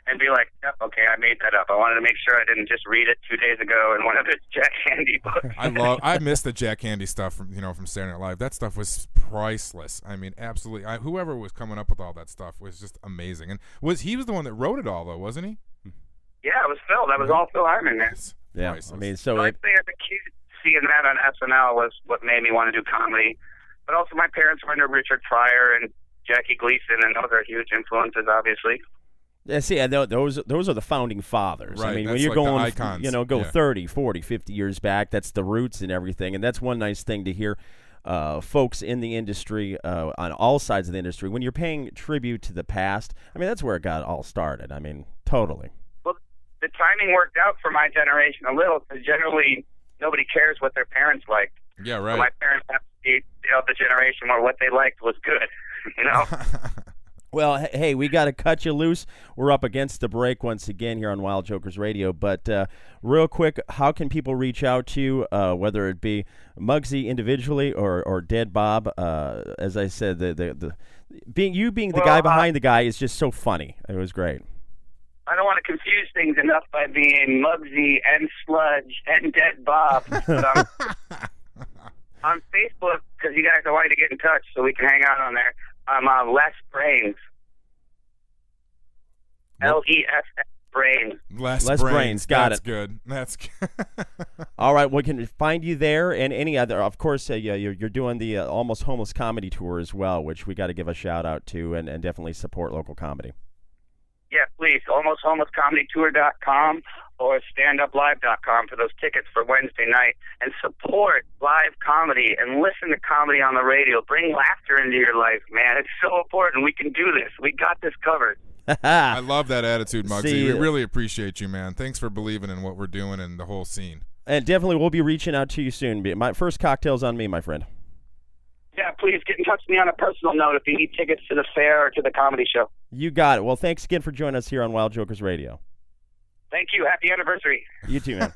and be like, yep, okay, I made that up. I wanted to make sure I didn't just read it 2 days ago in one of his Jack Handy books. I miss the Jack Handy stuff from Saturday Night Live. That stuff was priceless. I mean, absolutely. Whoever was coming up with all that stuff was just amazing. And he was the one that wrote it all, though, wasn't he? Yeah, it was Phil. That was all Phil Hartman, man. Yeah, priceless. so I'd say as a kid, seeing that on SNL was what made me want to do comedy. But also my parents were into Richard Pryor and Jackie Gleason, and those are huge influences, obviously. Yeah, see, those are the founding fathers. Right, I mean, that's when you're like the going, icons. 30, 40, 50 years back, that's the roots and everything. And that's one nice thing to hear folks in the industry, on all sides of the industry, when you're paying tribute to the past. I mean, that's where it got all started. I mean, totally. Well, the timing worked out for my generation a little, because generally nobody cares what their parents liked. Yeah, right. So my parents have to be the generation where what they liked was good, Well, hey, we got to cut you loose. We're up against the break once again here on Wild Jokers Radio. But real quick, how can people reach out to you, whether it be Muggsy individually or Dead Bob? As I said, being the guy behind the guy is just so funny. It was great. I don't want to confuse things enough by being Muggsy and Sludge and Dead Bob. But on Facebook, because you guys are wanting to get in touch so we can hang out on there, I'm Less Brains. L-E-S-S Brains. Less Brains. Got That's it. Good. That's good. All right, we can find you there and any other. Of course, you're doing the Almost Homeless Comedy Tour as well, which we got to give a shout out to and definitely support local comedy. Yeah, please. AlmostHomelessComedyTour.com. or standuplive.com for those tickets for Wednesday night, and support live comedy and listen to comedy on the radio. Bring laughter into your life, man. It's so important. We can do this. We got this covered. I love that attitude, Muggsy. See, we really appreciate you, man. Thanks for believing in what we're doing and the whole scene. And definitely we'll be reaching out to you soon. My first cocktail's on me, my friend. Yeah, please get in touch with me on a personal note if you need tickets to the fair or to the comedy show. You got it. Well, thanks again for joining us here on Wild Jokers Radio. Thank you. Happy anniversary. You too, man.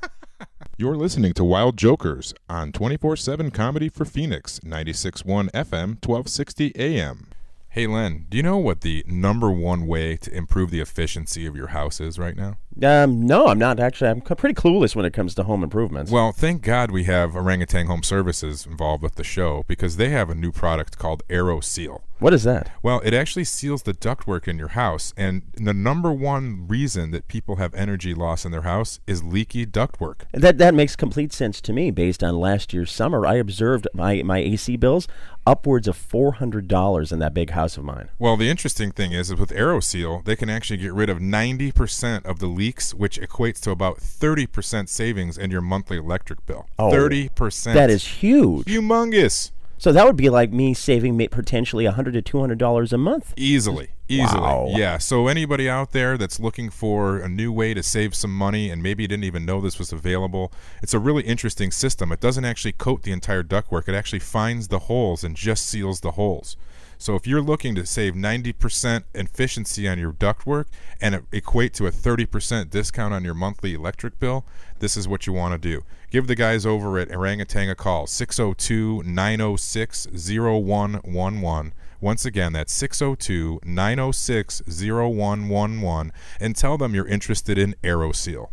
You're listening to Wild Jokers on 24/7 Comedy for Phoenix, 96.1 FM, 1260 AM. Hey, Len, do you know what the #1 way to improve the efficiency of your house is right now? No, I'm not actually. I'm pretty clueless when it comes to home improvements. Well, thank God we have Orangutan Home Services involved with the show because they have a new product called AeroSeal. What is that? Well, it actually seals the ductwork in your house, and the #1 reason that people have energy loss in their house is leaky ductwork. That makes complete sense to me. Based on last year's summer, I observed my AC bills upwards of $400 in that big house of mine. Well, the interesting thing is with AeroSeal, they can actually get rid of 90% of the leaks, which equates to about 30% savings in your monthly electric bill. Oh, 30%. That is huge. Humongous. So that would be like me saving potentially $100 to $200 a month. Easily. Wow. Yeah. So anybody out there that's looking for a new way to save some money and maybe didn't even know this was available, it's a really interesting system. It doesn't actually coat the entire ductwork. It actually finds the holes and just seals the holes. So if you're looking to save 90% efficiency on your ductwork and equate to a 30% discount on your monthly electric bill, this is what you want to do. Give the guys over at Orangutan a call, 602-906-0111. Once again, that's 602-906-0111, and tell them you're interested in AeroSeal.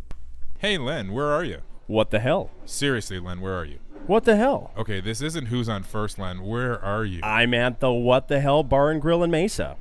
Hey, Len, where are you? What the hell? Seriously, Len, where are you? What the hell? Okay, this isn't Who's on First, Len. Where are you? I'm at the What the Hell Bar and Grill in Mesa.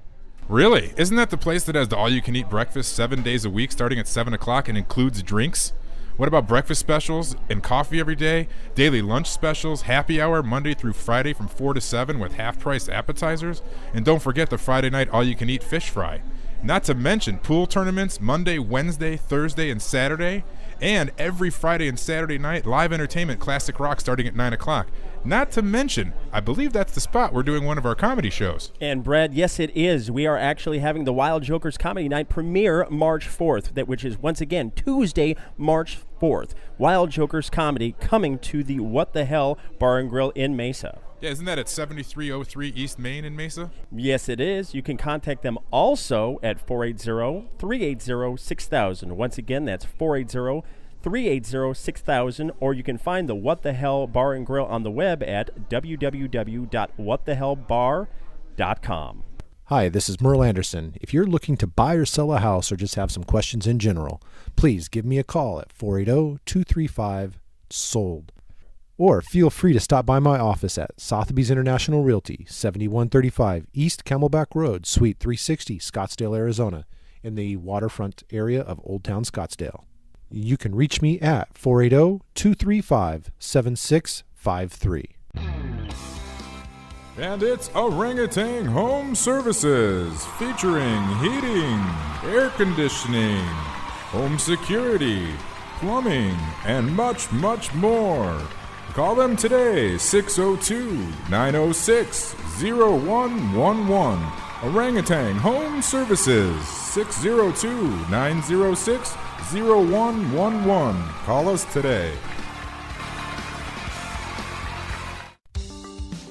Really? Isn't that the place that has the all-you-can-eat breakfast 7 days a week starting at 7 o'clock and includes drinks? What about breakfast specials and coffee every day, daily lunch specials, happy hour Monday through Friday from 4 to 7 with half-price appetizers? And don't forget the Friday night all-you-can-eat fish fry. Not to mention pool tournaments Monday, Wednesday, Thursday, and Saturday. And every Friday and Saturday night, live entertainment, classic rock starting at 9 o'clock. Not to mention, I believe that's the spot we're doing one of our comedy shows. And Brad, yes it is. We are actually having the Wild Jokers Comedy Night premiere March 4th, which is once again Tuesday, March 4th. Wild Jokers Comedy coming to the What the Hell Bar and Grill in Mesa. Yeah, isn't that at 7303 East Main in Mesa? Yes, it is. You can contact them also at 480-380-6000. Once again, that's 480-380-6000, or you can find the What the Hell Bar and Grill on the web at www.whatthehellbar.com. Hi, this is Merle Anderson. If you're looking to buy or sell a house or just have some questions in general, please give me a call at 480-235-SOLD. Or feel free to stop by my office at Sotheby's International Realty, 7135 East Camelback Road, Suite 360, Scottsdale, Arizona, in the waterfront area of Old Town Scottsdale. You can reach me at 480-235-7653. And it's Orangutan Home Services, featuring heating, air conditioning, home security, plumbing, and much, much more. Call them today, 602-906-0111. Orangutan Home Services, 602-906-0111. Call us today.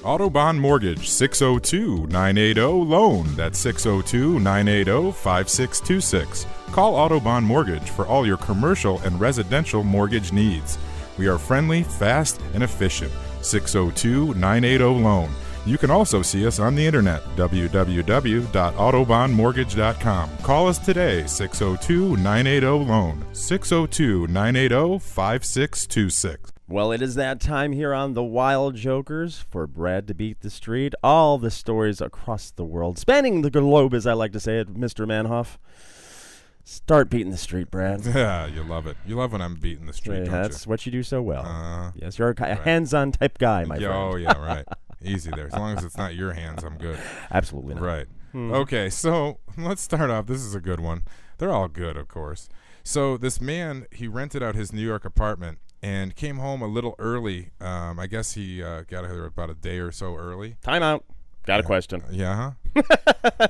Autobahn Mortgage, 602-980-LOAN. That's 602-980-5626. Call Autobahn Mortgage for all your commercial and residential mortgage needs. We are friendly, fast, and efficient. 602-980-LOAN. You can also see us on the internet, www.autobahnmortgage.com. Call us today, 602-980-LOAN, 602-980-5626. Well, it is that time here on the Wild Jokers for Brad to beat the street. All the stories across the world, spanning the globe, as I like to say it, Mr. Manhoff. Start beating the street, Brad. Yeah, you love it. You love when I'm beating the street, don't That's you? what you do so well. Yes, you're a right. hands-on type guy, my friend. Oh, yeah, right. Easy there. As long as it's not your hands, I'm good. Absolutely not. Right. Okay, so let's start off. This is a good one. They're all good, of course. So this man, he rented out his New York apartment and came home a little early. I guess he got here about a day or so early. Time out. Got a question. Yeah,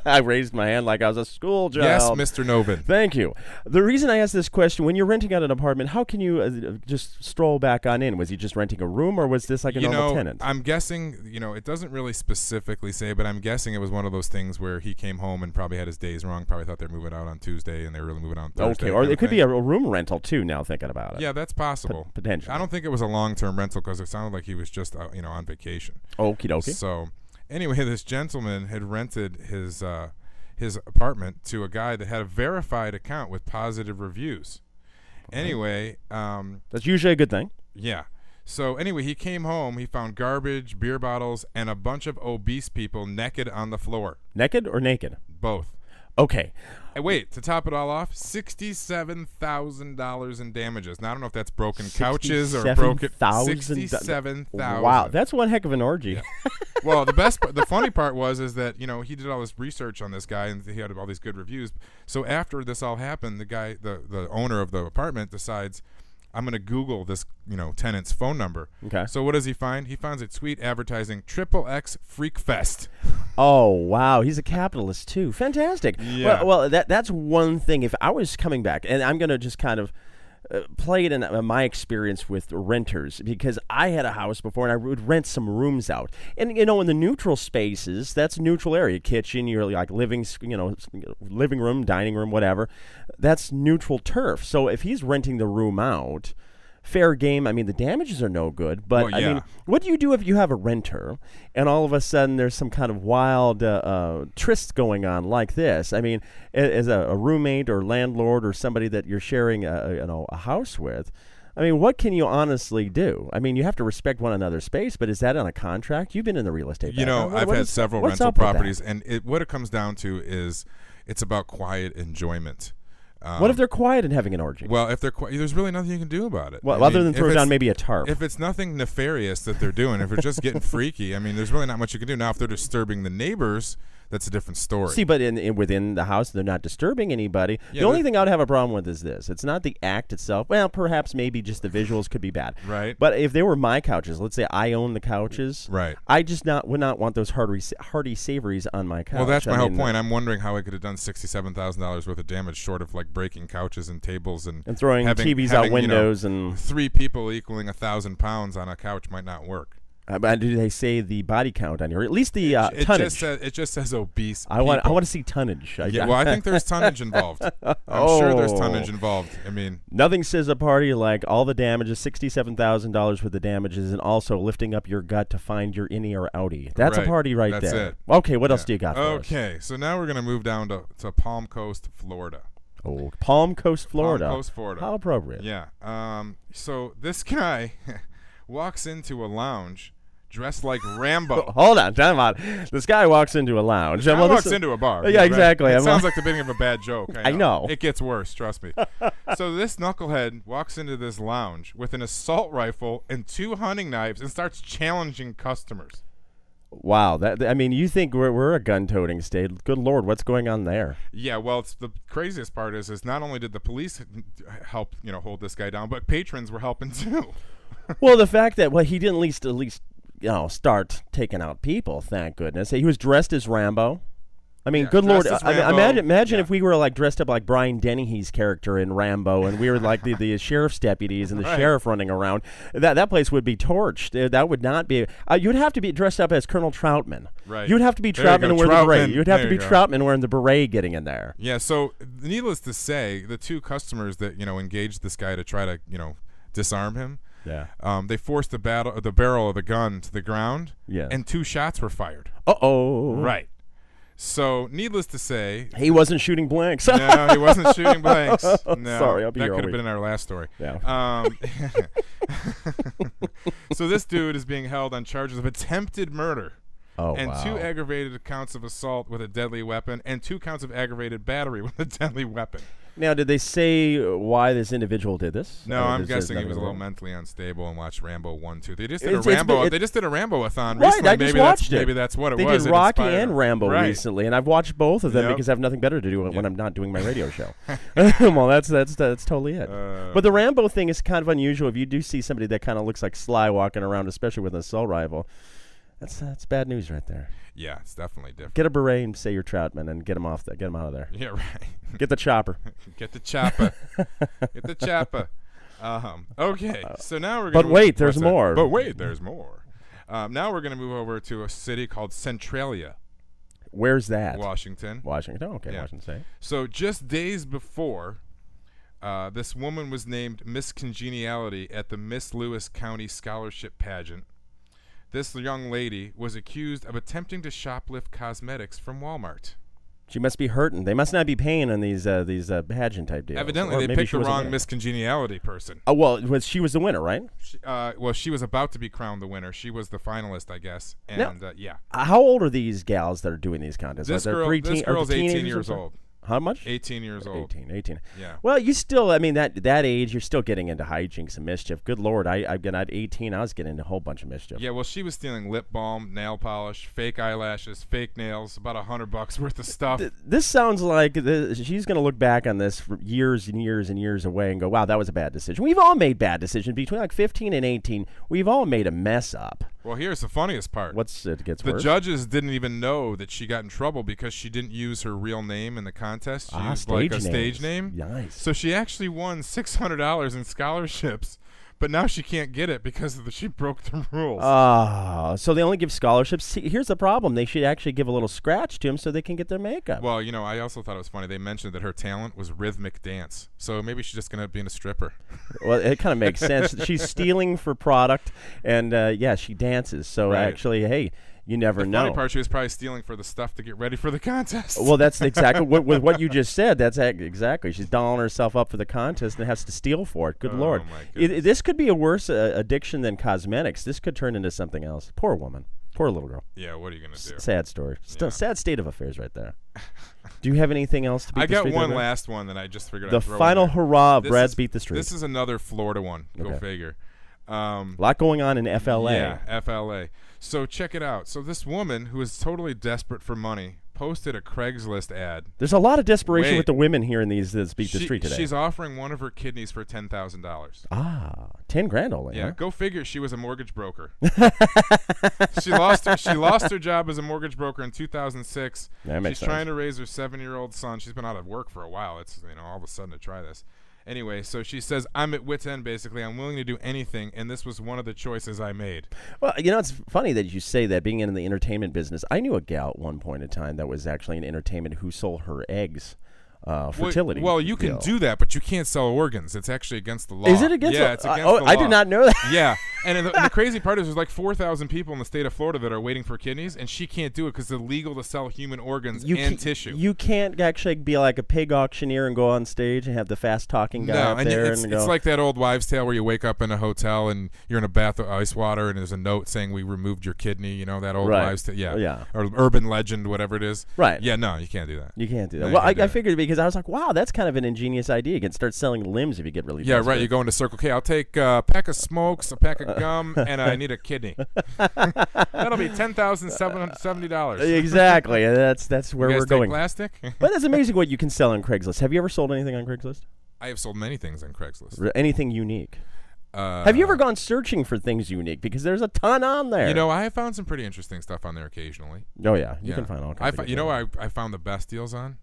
I raised my hand like I was a school child. Yes, Mr. Novin. Thank you. The reason I asked this question, when you're renting out an apartment, how can you just stroll back on in? Was he just renting a room, or was this like a normal tenant? I'm guessing, it doesn't really specifically say, but I'm guessing it was one of those things where he came home and probably had his days wrong, probably thought they were moving out on Tuesday and they were really moving out on Thursday. Okay, or it could be a room rental, too, now thinking about it. Yeah, that's possible. Potentially. I don't think it was a long-term rental because it sounded like he was just, on vacation. Okie dokie. So... Anyway, this gentleman had rented his apartment to a guy that had a verified account with positive reviews. Anyway, that's usually a good thing. Yeah. So anyway, he came home. He found garbage, beer bottles, and a bunch of obese people naked on the floor. Naked or naked? Both. Okay. And wait, to top it all off, $67,000 in damages. Now I don't know if that's broken couches or broken $67,000. Wow, that's one heck of an orgy. Yeah. Well, the funny part is that he did all this research on this guy and he had all these good reviews. So after this all happened, the guy, the owner of the apartment, decides, I'm going to Google this, tenant's phone number. Okay. So what does he find? He finds a tweet advertising XXX Freak Fest. Oh, wow. He's a capitalist, too. Fantastic. Yeah. Well, that's one thing. If I was coming back, and I'm going to just kind of play it in my experience with renters, because I had a house before and I would rent some rooms out. And, in the neutral spaces, that's neutral area. Kitchen, you're like living room, dining room, whatever. That's neutral turf. So if he's renting the room out, fair game. I mean, the damages are no good. But, well, yeah. I mean, what do you do if you have a renter and all of a sudden there's some kind of wild tryst going on like this? I mean, as a roommate or landlord or somebody that you're sharing a house with, I mean, what can you honestly do? I mean, you have to respect one another's space, but is that on a contract? You've been in the real estate background. I've had several rental properties, and what it comes down to is it's about quiet enjoyment. What if they're quiet and having an orgy? Well, if they're quiet, there's really nothing you can do about it. Well, other than throw down maybe a tarp. If it's nothing nefarious that they're doing, if it's just getting freaky, I mean, there's really not much you can do. Now, if they're disturbing the neighbors, that's a different story. See, but within the house, they're not disturbing anybody. Yeah, the only thing I would have a problem with is this. It's not the act itself. Well, perhaps maybe just the visuals could be bad. Right. But if they were my couches, let's say I own the couches. Right. I just would not want those hearty savories on my couch. Well, that's my whole point. I'm wondering how I could have done $67,000 worth of damage short of like breaking couches and tables and throwing TVs out windows and 3 people equaling 1,000 pounds on a couch might not work. Do they say the body count on here? At least the tonnage. It just says obese. I want to see tonnage. Well, I think there's tonnage involved. I'm sure there's tonnage involved. I mean, nothing says a party like all the damages, $67,000 worth of damages, and also lifting up your gut to find your innie or outie. That's a party right there. That's it. Okay, what else do you got for us? Okay, so now we're gonna move down to Palm Coast, Florida. Oh, Palm Coast, Florida. Palm Coast, Florida. How appropriate. Yeah. So this guy walks into a lounge dressed like Rambo. Hold on, time out. This guy walks into a lounge. He walks into a bar. Yeah, exactly. It sounds like the beginning of a bad joke. I know. It gets worse, trust me. So this knucklehead walks into this lounge with an assault rifle and 2 hunting knives and starts challenging customers. Wow, you think we're a gun-toting state? Good Lord, what's going on there? Yeah, well, the craziest part is not only did the police help hold this guy down, but patrons were helping too. Well, the fact that he didn't at least start taking out people. Thank goodness. He was dressed as Rambo. I mean, good Lord! Imagine if we were like dressed up like Brian Dennehy's character in Rambo, and we were like the sheriff's deputies and the sheriff running around. That place would be torched. That would not be. You'd have to be dressed up as Colonel Troutman. Right. You'd have to be Troutman and wear the beret. You'd have to be Troutman wearing the beret getting in there. Yeah. So, needless to say, the 2 customers that engaged this guy to try to disarm him. Yeah. They forced the barrel of the gun to the ground. Yeah. And 2 shots were fired. Uh-oh. Right. So, needless to say, he wasn't shooting blanks. No, he wasn't shooting blanks. No, sorry, I'll be that could have been in our last story. Yeah. So this dude is being held on charges of attempted murder. Oh, and wow. 2 aggravated counts of assault with a deadly weapon, and 2 counts of aggravated battery with a deadly weapon. Now, did they say why this individual did this? No, Or I'm is guessing there he was a little nothing mentally unstable and watched Rambo 1, 2. They just did It's- a it's Rambo. been- They just did a Rambo-a-thon Right, recently. I just maybe watched it. Maybe that's what it They was. did It Rocky inspired and him. Rambo Right. recently, and I've watched both of them Yep. because I have nothing better to do when I'm not doing my radio show. Well, that's totally it. But the Rambo thing is kind of unusual. If you do see somebody that kind of looks like Sly walking around, especially with an assault rifle, that's bad news right there. Yeah, it's definitely different. Get a beret and say you're Troutman and get him out of there. Yeah, right. Get the chopper. Get the chopper. Get the chopper. Okay, so now we're going to... But wait, there's more. But wait, there's more. Now we're going to move over to a city called Centralia, Where's that? Washington. Washington. Okay, Yeah. Washington State. So just days before, this woman was named Miss Congeniality at the Miss Lewis County Scholarship Pageant. This young lady was accused of attempting to shoplift cosmetics from Walmart. She must be hurting. They must not be paying on these pageant type deals. Evidently, Or they maybe picked she the wasn't wrong winning. Miss Congeniality person. Oh, well, she was the winner, right? She was about to be crowned the winner. She was the finalist, I guess. And yeah, How old are these gals that are doing these contests? this Like, they're girl's or the 18 teenagers or years something? old. How much? 18 years old. 18. Yeah. Well, you still, I mean, that age, you're still getting into hijinks and mischief. Good Lord, at 18, I was getting into a whole bunch of mischief. Yeah, well, she was stealing lip balm, nail polish, fake eyelashes, fake nails, about $100 worth of stuff. This sounds like she's going to look back on this for years and years and years away and go, wow, that was a bad decision. We've all made bad decisions. Between like 15 and 18, we've all made a mess up. Well, here's the funniest part. It gets The worse? judges didn't even know that she got in trouble because she didn't use her real name in the contest. She used like a stage name. Nice. So she actually won $600 in scholarships, but now she can't get it because she broke the rules. So they only give scholarships. See, here's the problem. They should actually give a little scratch to them so they can get their makeup. Well, I also thought it was funny. They mentioned that her talent was rhythmic dance. So maybe she's just going to be a stripper. Well, it kind of makes sense. She's stealing for product, and she dances. So Right. actually, hey, you never The know. funny part, she was probably stealing for the stuff to get ready for the contest. Well, that's exactly with what you just said. That's exactly. She's dolling herself up for the contest and has to steal for it. Good Oh, Lord. my goodness. This could be a worse addiction than cosmetics. This could turn into something else. Poor woman. Poor little girl. Yeah, what are you going to do? Sad story. Yeah. Sad state of affairs right there. Do you have anything else to beat I the got street one there, Brad? last one that I just figured The I'd throw final in there. hurrah of This Brad's is- Beat the Street. This is another Florida one. Go Okay. figure. A lot going on in FLA. Yeah, FLA. So check it out. So this woman who is totally desperate for money posted a Craigslist ad. There's a lot of desperation Wait. with the women here in this Beat the Street today. She's offering one of her kidneys for $10,000. $10,000 only. Yeah, huh? go figure. She was a mortgage broker. She lost her job as a mortgage broker in 2006. That makes She's sense. trying to raise her 7-year-old son. She's been out of work for a while. It's all of a sudden to try this. Anyway, so she says, I'm at wit's end, basically. I'm willing to do anything, and this was one of the choices I made. Well, it's funny that you say that, being in the entertainment business. I knew a gal at one point in time that was actually in entertainment who sold her eggs. Fertility. Well, you can deal. do that, but you can't sell organs. It's actually against the law. Is it against? Yeah, it's against the law. I did not know that. Yeah, and the crazy part is there's like 4,000 people in the state of Florida that are waiting for kidneys, and she can't do it because it's illegal to sell human organs and tissue. You can't actually be like a pig auctioneer and go on stage and have the fast talking guy up and there it's and go. like that old wives' tale where you wake up in a hotel and you're in a bath of ice water and there's a note saying we removed your kidney. That old Right. wives' tale. Yeah. Or urban legend, whatever it is. Right. Yeah, no, you can't do that. You can't do that. No, you Well, can't do I that. figured because I was like, wow, that's kind of an ingenious idea. You can start selling limbs if you get really Yeah, desperate. right. You go into Circle K. I'll take a pack of smokes, a pack of gum, and I need a kidney. That'll be $10,770. Exactly. That's where You guys we're take going. plastic? But it's amazing what you can sell on Craigslist. Have you ever sold anything on Craigslist? I have sold many things on Craigslist. Anything unique? Have you ever gone searching for things unique? Because there's a ton on there. I have found some pretty interesting stuff on there occasionally. Oh yeah, you Yeah. can find all kinds. of I found the best deals on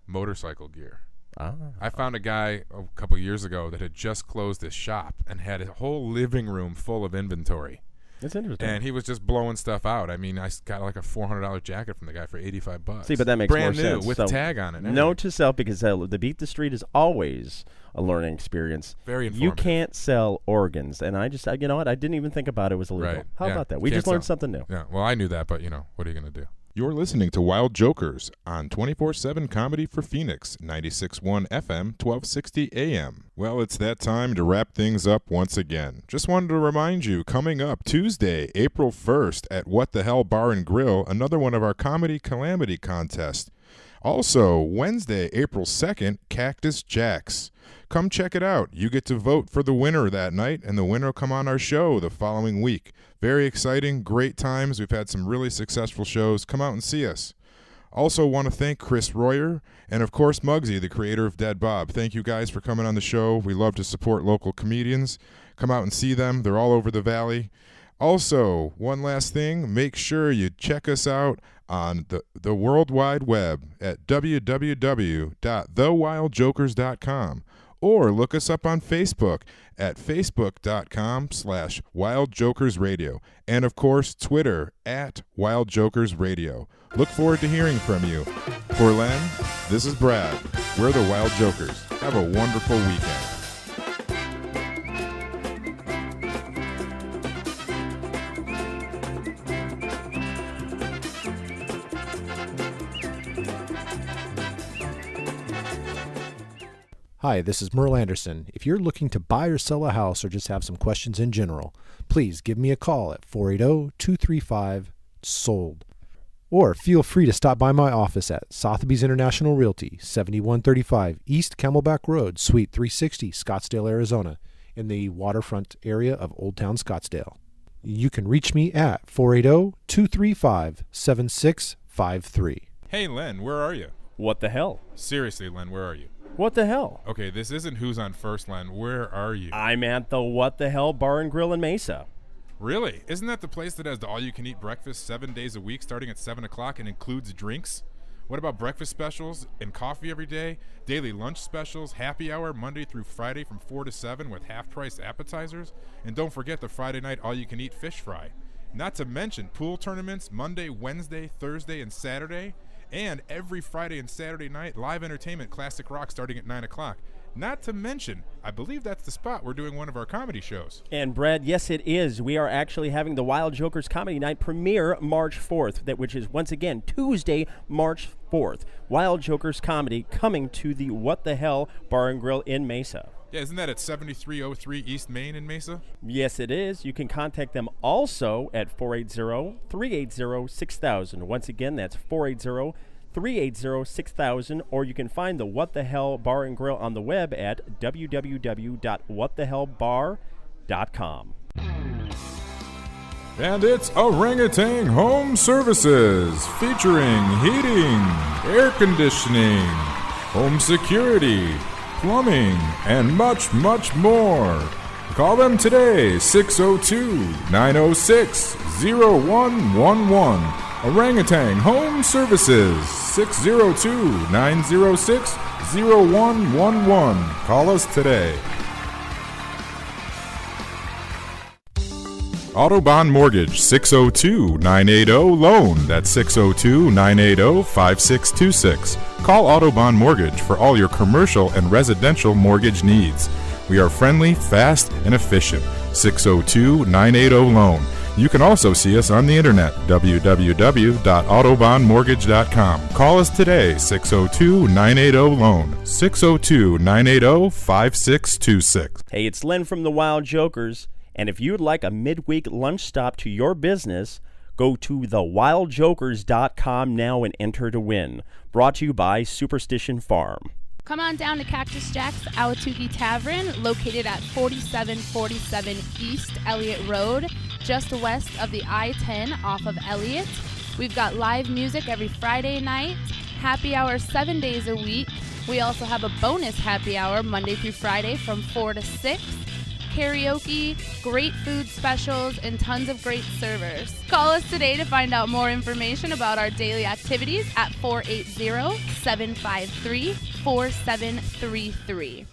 motorcycle gear. Ah. I found a guy a couple years ago that had just closed his shop and had a whole living room full of inventory. It's interesting. And he was just blowing stuff out. I mean, I got like a $400 jacket from the guy for $85. See, but that makes brand more new sense. with So, tag on it. and Note everything. to self, because the Beat the Street is always a learning experience. Very You informative. can't sell organs, and you know what? I didn't even think about it was illegal. Right. How Yeah. about that? We Can't just learned sell. something new. Yeah. Well, I knew that, but what are you going to do? You're listening to Wild Jokers on 24/7 Comedy for Phoenix, 96.1 FM, 1260 AM. Well, it's that time to wrap things up once again. Just wanted to remind you, coming up Tuesday, April 1st at What the Hell Bar and Grill, another one of our Comedy Calamity contests. Also, Wednesday, April 2nd, Cactus Jacks. Come check it out. You get to vote for the winner that night, and the winner will come on our show the following week. Very exciting, great times. We've had some really successful shows. Come out and see us. Also want to thank Chris Royer and, of course, Muggsy, the creator of Dead Bob. Thank you guys for coming on the show. We love to support local comedians. Come out and see them. They're all over the valley. Also, one last thing, make sure you check us out on the World Wide Web at www.thewildjokers.com. Or look us up on Facebook at facebook.com/WildJokersRadio. And, of course, Twitter at WildJokersRadio. Look forward to hearing from you. For Len, this is Brad. We're the Wild Jokers. Have a wonderful weekend. Hi, this is Merle Anderson. If you're looking to buy or sell a house or just have some questions in general, please give me a call at 480-235-SOLD. Or feel free to stop by my office at Sotheby's International Realty, 7135 East Camelback Road, Suite 360, Scottsdale, Arizona, in the waterfront area of Old Town Scottsdale. You can reach me at 480-235-7653. Hey, Len, where are you? What the hell? Seriously, Len, where are you? What the hell? Okay, this isn't Who's on First, Len. Where are you? I'm at the What the Hell Bar and Grill in Mesa. Really? Isn't that the place that has the all-you-can-eat breakfast 7 days a week starting at 7 o'clock and includes drinks? What about breakfast specials and coffee every day, daily lunch specials, happy hour Monday through Friday from 4 to 7 with half-price appetizers? And don't forget the Friday night all-you-can-eat fish fry. Not to mention pool tournaments Monday, Wednesday, Thursday, and Saturday. And every Friday and Saturday night, live entertainment, classic rock starting at 9 o'clock. Not to mention, I believe that's the spot we're doing one of our comedy shows. And Brad, yes it is. We are actually having the Wild Jokers Comedy Night premiere March 4th, which is once again Tuesday, March 4th. Wild Jokers Comedy coming to the What the Hell Bar and Grill in Mesa. Yeah, isn't that at 7303 East Main in Mesa? Yes, it is. You can contact them also at 480-380-6000. Once again, that's 480-380-6000, or you can find the What the Hell Bar and Grill on the web at www.whatthehellbar.com. And it's Orangutan Home Services, featuring heating, air conditioning, home security, plumbing, and much, much more. Call them today, 602-906-0111. Orangutan Home Services, 602-906-0111. Call us today. Autobahn Mortgage, 602-980-LOAN. That's 602-980-5626. Call Autobahn Mortgage for all your commercial and residential mortgage needs. We are friendly, fast, and efficient. 602-980-LOAN. You can also see us on the internet, www.autobahnmortgage.com. Call us today, 602-980-LOAN, 602-980-5626. Hey, it's Len from the Wild Jokers, and if you'd like a midweek lunch stop to your business, go to thewildjokers.com now and enter to win. Brought to you by Superstition Farm. Come on down to Cactus Jack's Awatuki Tavern, located at 4747 East Elliott Road, just west of the I-10 off of Elliott. We've got live music every Friday night, happy hour 7 days a week. We also have a bonus happy hour Monday through Friday from 4 to 6. Karaoke, great food specials, and tons of great servers. Call us today to find out more information about our daily activities at 480-753-4733.